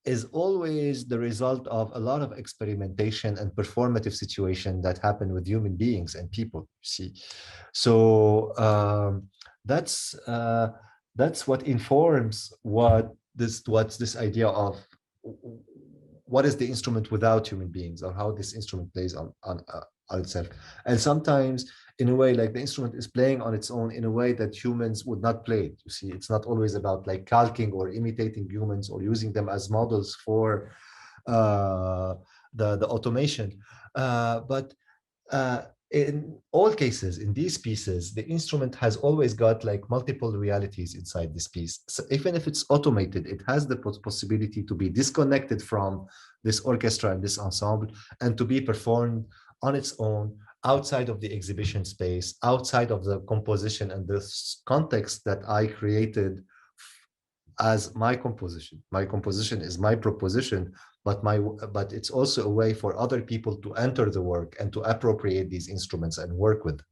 is always the result of a lot of experimentation and performative situation that happen with human beings and people, you see. So that's what informs what's this idea of what is the instrument without human beings, or how this instrument plays on itself. And sometimes in a way, like, the instrument is playing on its own in a way that humans would not play it. You see, it's not always about like calquing or imitating humans or using them as models for the automation. But in all cases, in these pieces, the instrument has always got like multiple realities inside this piece. So even if it's automated, it has the possibility to be disconnected from this orchestra and this ensemble, and to be performed on its own outside of the exhibition space, outside of the composition and the context that I created as my composition. My composition is my proposition, but it's also a way for other people to enter the work and to appropriate these instruments and work with them.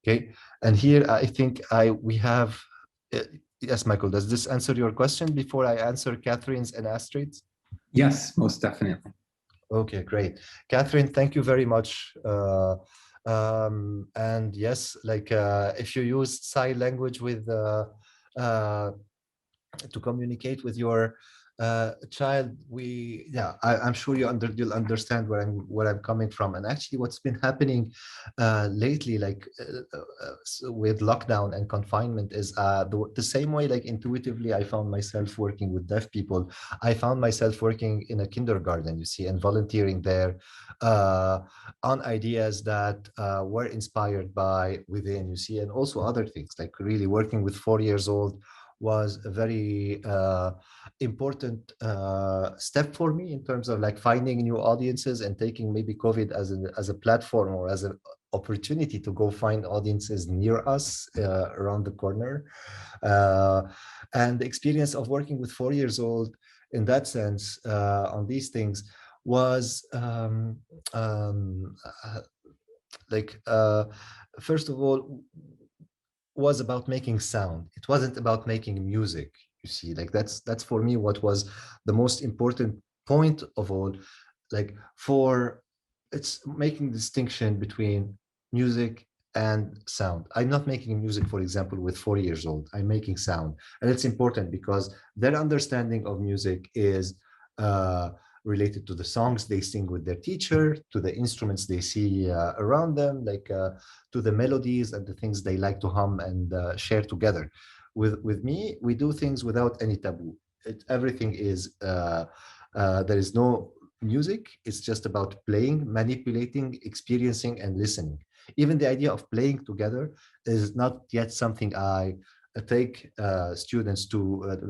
Okay, and here I think we have, yes, Michael, does this answer your question before I answer Catherine's and Astrid's? Yes, most definitely. Okay, great. Catherine, thank you very much. And yes, like if you use sign language with to communicate with your child, I'm sure you'll understand where I'm coming from. And actually, what's been happening lately, like with lockdown and confinement, is the same way. Like intuitively, I found myself working with deaf people. I found myself working in a kindergarten, you see, and volunteering there on ideas that were inspired by within, you see, and also other things, like really working with 4 years old was a very important step for me in terms of like finding new audiences and taking maybe COVID as a platform or as an opportunity to go find audiences near us around the corner. And the experience of working with 4 years old in that sense on these things was first of all, was about making sound. It wasn't about making music, you see. Like that's for me what was the most important point of all. Like it's making distinction between music and sound. I'm not making music, for example, with 4 years old. I'm making sound, and it's important because their understanding of music is related to the songs they sing with their teacher, to the instruments they see around them, like to the melodies and the things they like to hum and share together. With me, we do things without any taboo. Everything is, there is no music. It's just about playing, manipulating, experiencing, and listening. Even the idea of playing together is not yet something I take students to,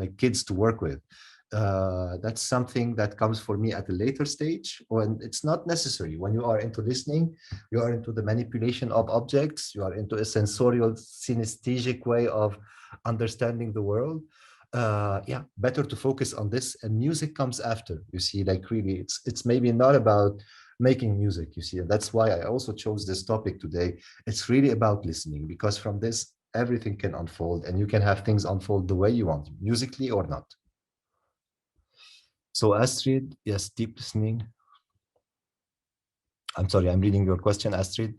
like kids to work with. That's something that comes for me at a later stage, when it's not necessary. When you are into listening, you are into the manipulation of objects, you are into a sensorial, synesthetic way of understanding the world. Better to focus on this, and music comes after, you see. Like really, it's maybe not about making music, you see. And that's why I also chose this topic today. It's really about listening, because from this, everything can unfold, and you can have things unfold the way you want, musically or not. So Astrid, yes, deep listening. I'm sorry, I'm reading your question, Astrid.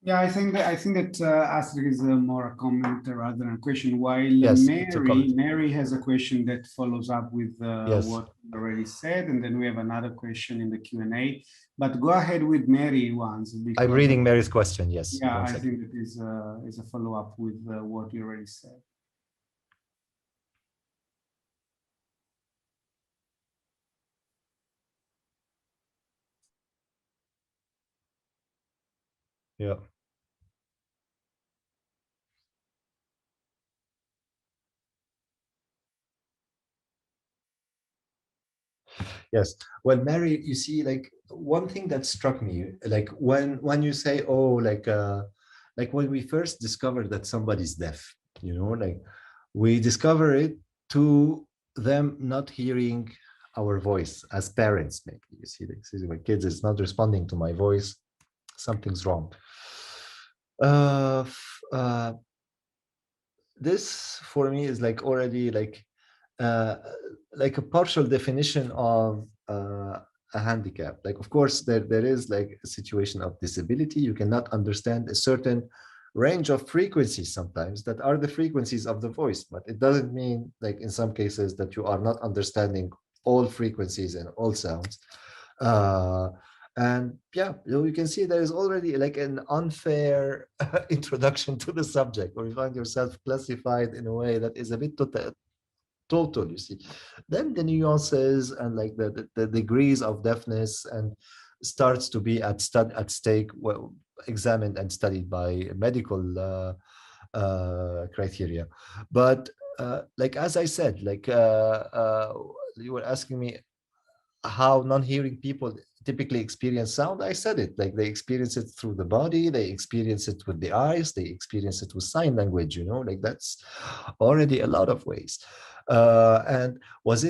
Yeah, I think that Astrid is more a comment rather than a question. While yes, Mary has a question that follows up with yes. what you already said, and then we have another question in the Q&A. But go ahead with Mary once. I'm reading Mary's question. Yes. Yeah, I think it is a follow up with what you already said. Yeah. Yes. Well, Mary, you see, like one thing that struck me, like when you say, oh, like when we first discovered that somebody's deaf, you know, like we discover it to them not hearing our voice as parents, maybe. You see, like, my kids is not responding to my voice, something's wrong. This for me is like already like a partial definition of a handicap. Like, of course, there is like a situation of disability. You cannot understand a certain range of frequencies sometimes that are the frequencies of the voice, but it doesn't mean, like in some cases, that you are not understanding all frequencies and all sounds. And yeah, you can see there is already like an unfair introduction to the subject, where you find yourself classified in a way that is a bit total, you see. Then the nuances and like the degrees of deafness and starts to be at stake, well, examined and studied by medical criteria. But like as I said, like you were asking me how non-hearing people typically experience sound, I said it, like they experience it through the body, they experience it with the eyes, they experience it with sign language, you know, like that's already a lot of ways. And was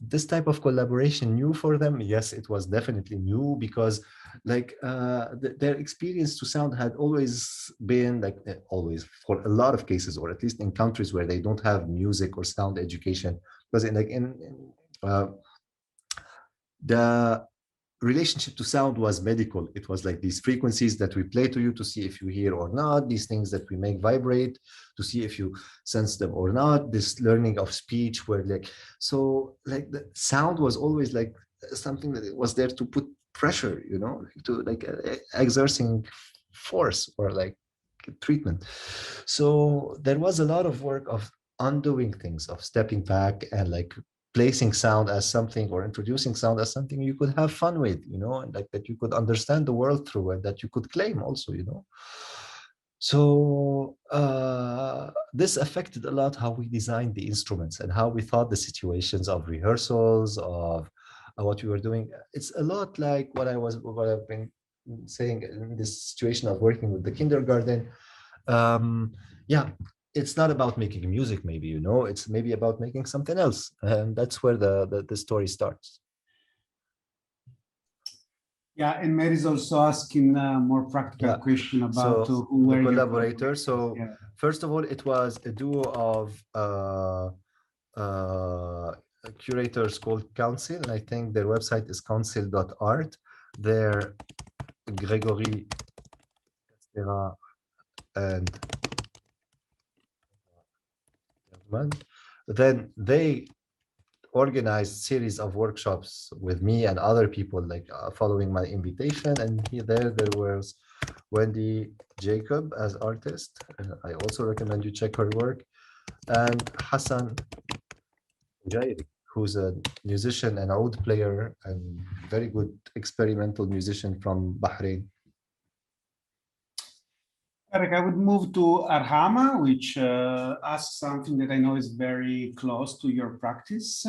this type of collaboration new for them? Yes, it was definitely new, because like their experience to sound had always been like always, for a lot of cases, or at least in countries where they don't have music or sound education, because the relationship to sound was medical. It was like these frequencies that we play to you to see if you hear or not, these things that we make vibrate to see if you sense them or not, this learning of speech where like, so like the sound was always like something that was there to put pressure, you know, to like exerting force or like treatment. So there was a lot of work of undoing things, of stepping back and like placing sound as something, or introducing sound as something you could have fun with, you know, and like that you could understand the world through, and that you could claim also, you know. So this affected a lot how we designed the instruments and how we thought the situations of rehearsals, of what we were doing. It's a lot like what I've been saying in this situation of working with the kindergarten. Yeah, it's not about making music, maybe, you know, it's maybe about making something else, and that's where the story starts. Yeah, and Mary's also asking a more practical question about so who the were your collaborator. So yeah. first of all, it was a duo of curators called Council, and I think their website is council.art. They're Gregory Castera and then they organized series of workshops with me and other people, like following my invitation. And there was Wendy Jacob as artist. I also recommend you check her work. And Hassan Jairi, who's a musician and oud player and very good experimental musician from Bahrain. Tarek, I would move to Arhama, which asks something that I know is very close to your practice.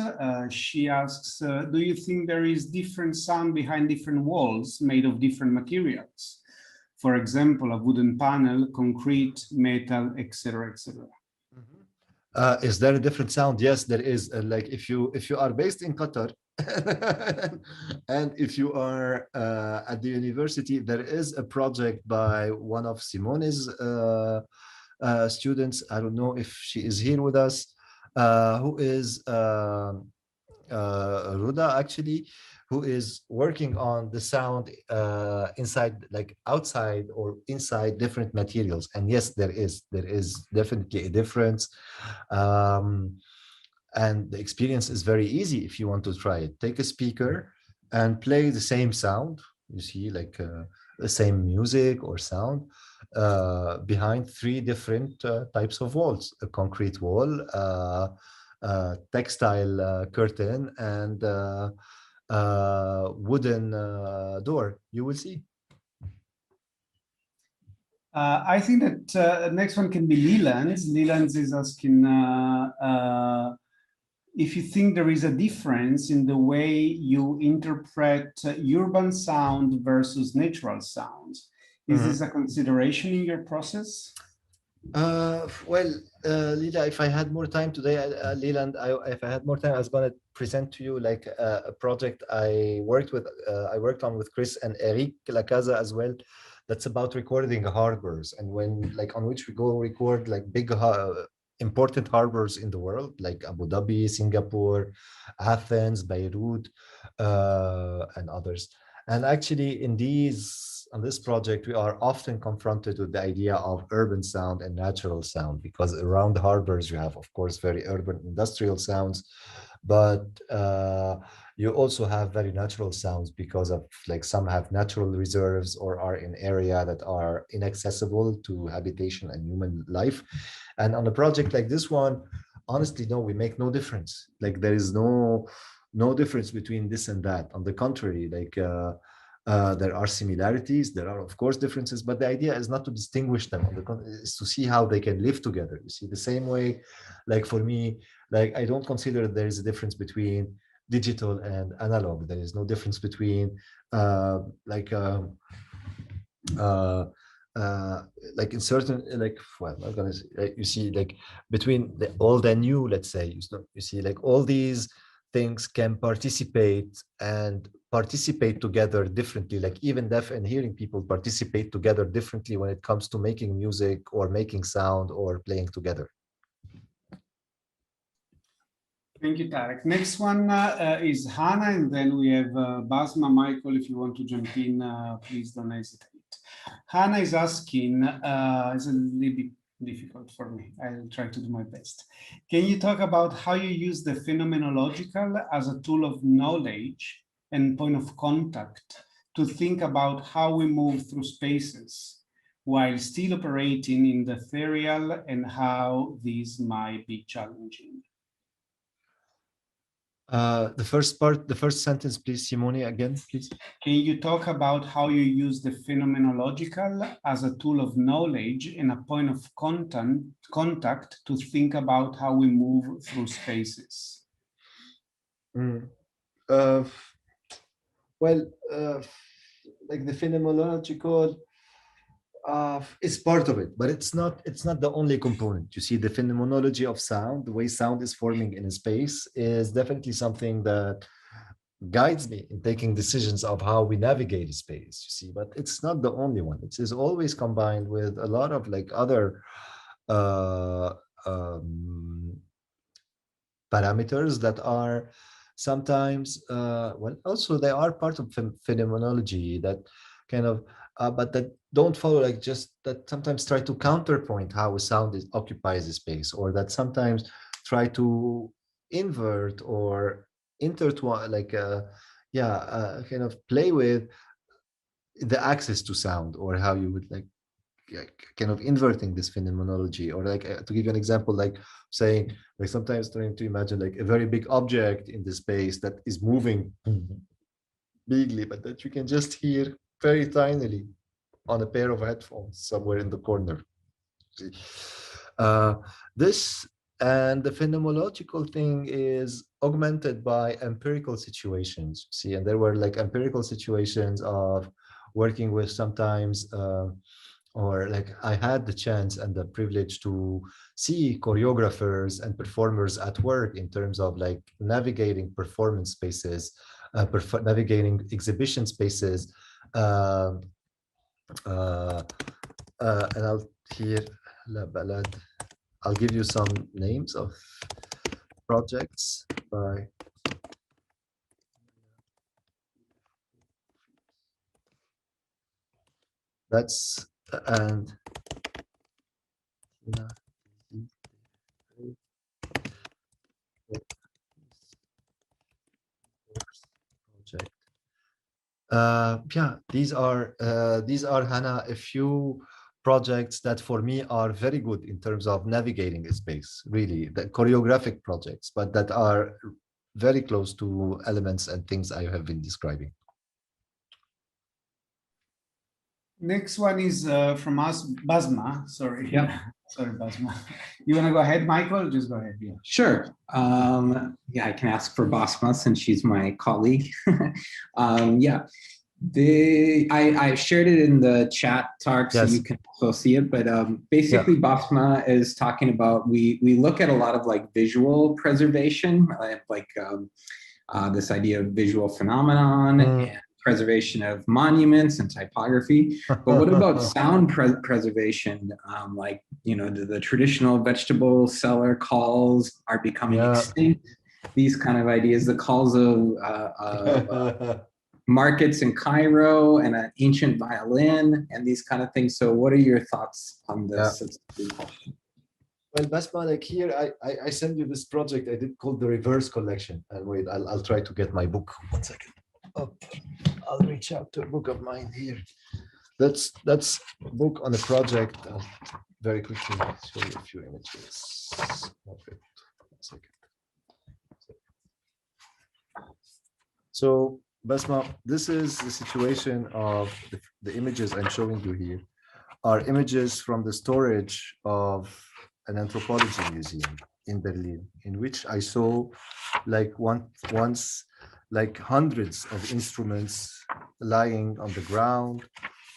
She asks, do you think there is different sound behind different walls made of different materials? For example, a wooden panel, concrete, metal, etc., etc. Is there a different sound? Yes, there is. Like if you are based in Qatar, and if you are at the university, there is a project by one of Simone's students. I don't know if she is here with us, who is Ruda, actually, who is working on the sound inside, like outside or inside different materials. And yes, there is definitely a difference. And the experience is very easy if you want to try it. Take a speaker and play the same sound, you see, like the same music or sound behind three different types of walls: a concrete wall, textile curtain, and wooden door. You will see. I think that next one can be Leland's. Leland's is asking if you think there is a difference in the way you interpret urban sound versus natural sound. Is this a consideration in your process? Well, Lila, if I had more time today, Leland, if I had more time, I was going to present to you like a project I worked on with Chris and Eric Lacaza as well. That's about recording harbors, and on which we go record like big important harbors in the world, like Abu Dhabi, Singapore, Athens, Beirut, and others. And actually, on this project, we are often confronted with the idea of urban sound and natural sound, because around the harbors, you have, of course, very urban industrial sounds, but you also have very natural sounds because of like some have natural reserves or are in area that are inaccessible to habitation and human life. And on a project like this one, honestly, no, we make no difference. Like there is no difference between this and that. On the contrary, like there are similarities, there are of course differences, but the idea is not to distinguish them. Is to see how they can live together. You see, the same way, like for me, like I don't consider there is a difference between digital and analog. There is no difference between like in certain, like, well, I'm gonna say, you see, like between the old and new, let's say, you see like all these things can participate together differently. Like even deaf and hearing people participate together differently when it comes to making music or making sound or playing together. Thank you, Tarek. Next one is Hannah, and then we have Basma. Michael, if you want to jump in, please don't hesitate. Hannah is asking, it's a little bit difficult for me. I'll try to do my best. Can you talk about how you use the phenomenological as a tool of knowledge and point of contact to think about how we move through spaces while still operating in the ethereal, and how these might be challenging? The first part, the first sentence, please, Simone, again, please. Can you talk about how you use the phenomenological as a tool of knowledge and a point of contact to think about how we move through spaces? Like the phenomenological is part of it, but it's not the only component. You see, the phenomenology of sound, the way sound is forming in a space, is definitely something that guides me in taking decisions of how we navigate a space, you see, but it's not the only one. It is always combined with a lot of like other parameters that are sometimes well, also they are part of phenomenology that kind of but that don't follow, like just that sometimes try to counterpoint how a sound occupies a space, or that sometimes try to invert or intertwine, like kind of play with the access to sound, or how you would like kind of inverting this phenomenology, or like to give you an example, like saying, like sometimes trying to imagine like a very big object in the space that is moving bigly, but that you can just hear very tinily on a pair of headphones somewhere in the corner. This and the phenomenological thing is augmented by empirical situations. See, and there were like empirical situations of working with sometimes or like I had the chance and the privilege to see choreographers and performers at work in terms of like navigating performance spaces, navigating exhibition spaces. And I'll give you some names of projects by that's and project. Yeah, these are Hannah, a few projects that for me are very good in terms of navigating a space, really, the choreographic projects, but that are very close to elements and things I have been describing. Next one is from us, Basma. Sorry. Yep. Sorry, Basma. You want to go ahead, Michael? Just go ahead. Yeah. Sure. Yeah, I can ask for Basma since she's my colleague. Yeah. I shared it in the chat, Tarek, so you can also see it. But basically, Basma is talking about we look at a lot of like visual preservation, like this idea of visual phenomenon and preservation of monuments and typography. But what about sound preservation? Like, you know, the traditional vegetable seller calls are becoming extinct. These kind of ideas, the calls of markets in Cairo and an ancient violin and these kind of things. So what are your thoughts on this? Well, Basma, like here, I sent you this project I did called the Reverse Collection. And wait, I'll try to get my book. 1 second. Oh, I'll reach out to a book of mine here. That's a book on a project. Very quickly show you a few images. Okay. 1 second. So, Basma, this is the situation of the images I'm showing you here are images from the storage of an anthropology museum. in Berlin, in which I saw like once like hundreds of instruments lying on the ground,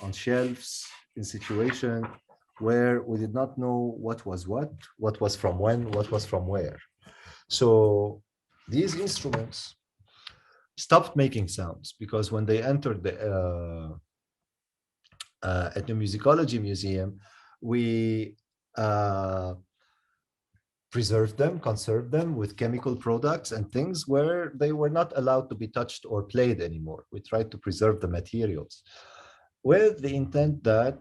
on shelves, in situation where we did not know what was from when, what was from where. So these instruments stopped making sounds because when they entered the Ethnomusicology Museum, we preserved them, conserved them with chemical products and things where they were not allowed to be touched or played anymore. We tried to preserve the materials with the intent that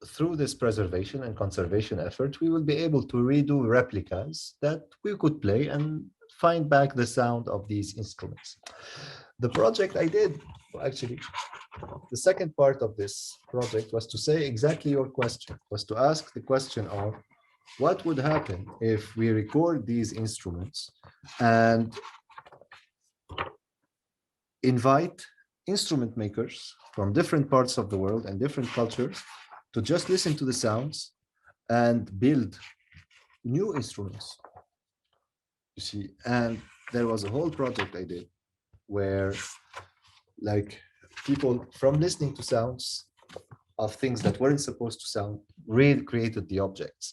through this preservation and conservation effort, we will be able to redo replicas that we could play and find back the sound of these instruments. The project I did, actually, the second part of this project was to say exactly your question, was to ask the question of what would happen if we record these instruments and invite instrument makers from different parts of the world and different cultures to just listen to the sounds and build new instruments. You see, and there was a whole project I did where like people from listening to sounds of things that weren't supposed to sound really created the objects.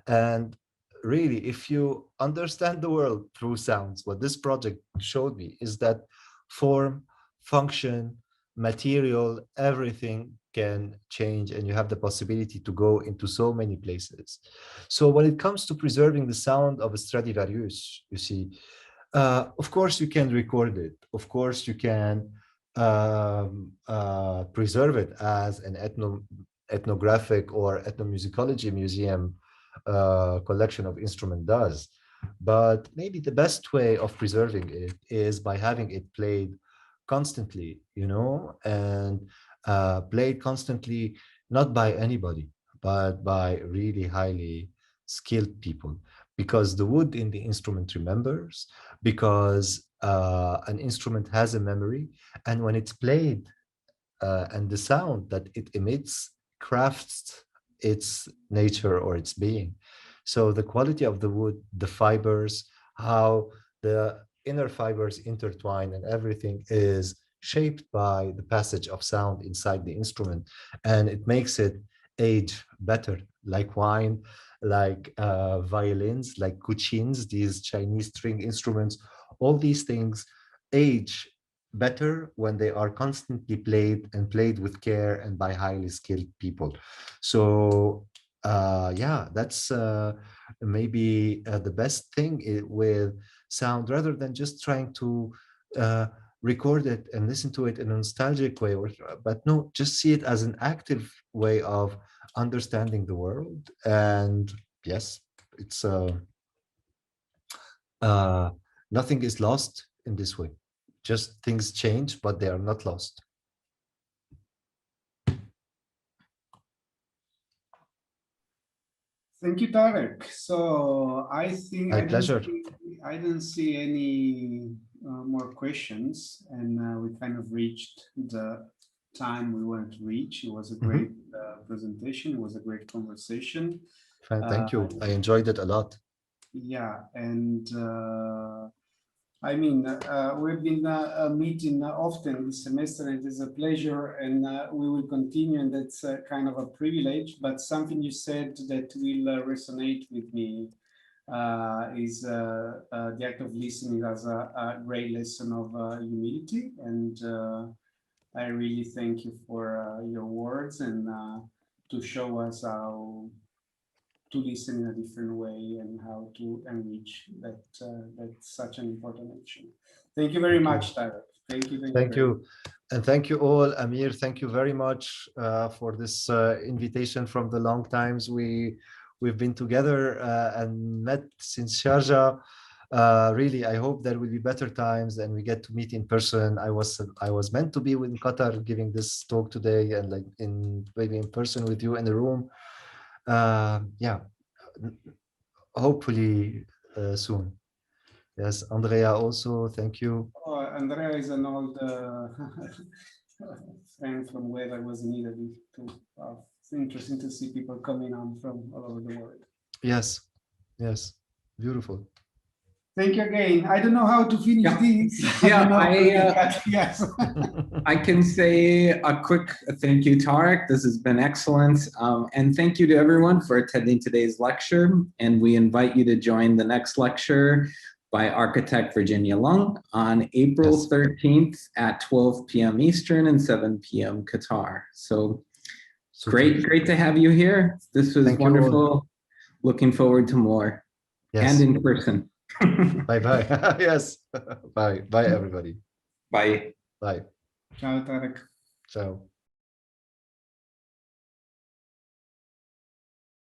And really, if you understand the world through sounds, what this project showed me is that form, function, material, everything can change, and you have the possibility to go into so many places. So when it comes to preserving the sound of a Stradivarius, you see, of course you can record it. Of course you can preserve it as an ethnographic or ethnomusicology museum collection of instrument does. But maybe the best way of preserving it is by having it played constantly, you know, and played constantly, not by anybody, but by really highly skilled people, because the wood in the instrument remembers, because an instrument has a memory, and when it's played and the sound that it emits crafts its nature or its being. So the quality of the wood, the fibers, how the inner fibers intertwine and everything is shaped by the passage of sound inside the instrument, and it makes it age better, like wine, like violins, like kuchins, these Chinese string instruments. All these things age better when they are constantly played and played with care and by highly skilled people. So yeah, that's maybe the best thing with sound, rather than just trying to record it and listen to it in a nostalgic way, or but no, just see it as an active way of understanding the world. And yes, it's nothing is lost in this way. Just things change, but they are not lost. Thank you, Tarek. So I think My pleasure. I didn't see any more questions, and we kind of reached the time we wanted to reach. It was a great presentation. It was a great conversation. Thank you. I enjoyed it a lot. Yeah, and I mean, we've been meeting often this semester, and it is a pleasure, and we will continue, and that's kind of a privilege. But something you said that will resonate with me is the act of listening as a great lesson of humility, and I really thank you for your words and to show us how to listen in a different way and how to enrich that that's such an important action. Thank you very much, Tarek. Thank you. Thank you. And thank you all. Amir, thank you very much for this invitation from the long times we've been together and met since Sharjah. Really, I hope there will be better times and we get to meet in person. I was meant to be in Qatar giving this talk today, and like maybe in person with you in the room. Yeah, hopefully soon. Yes, Andrea also, thank you. Oh, Andrea is an old friend from where I was in Italy too. It's interesting to see people coming on from all over the world. Yes, Yes, beautiful. Thank you again. I don't know how to finish Yeah. this. Yeah, Yes. I can say a quick thank you, Tarek. This has been excellent. And thank you to everyone for attending today's lecture. And we invite you to join the next lecture by architect Virginia Lung on April 13th at 12 p.m. Eastern and 7 p.m. Qatar. So great to have you here. This was wonderful. Looking forward to more. Yes. And in person. Bye-bye. Yes. Bye. Bye, everybody. Bye. Bye. Ciao, Tarek. Ciao.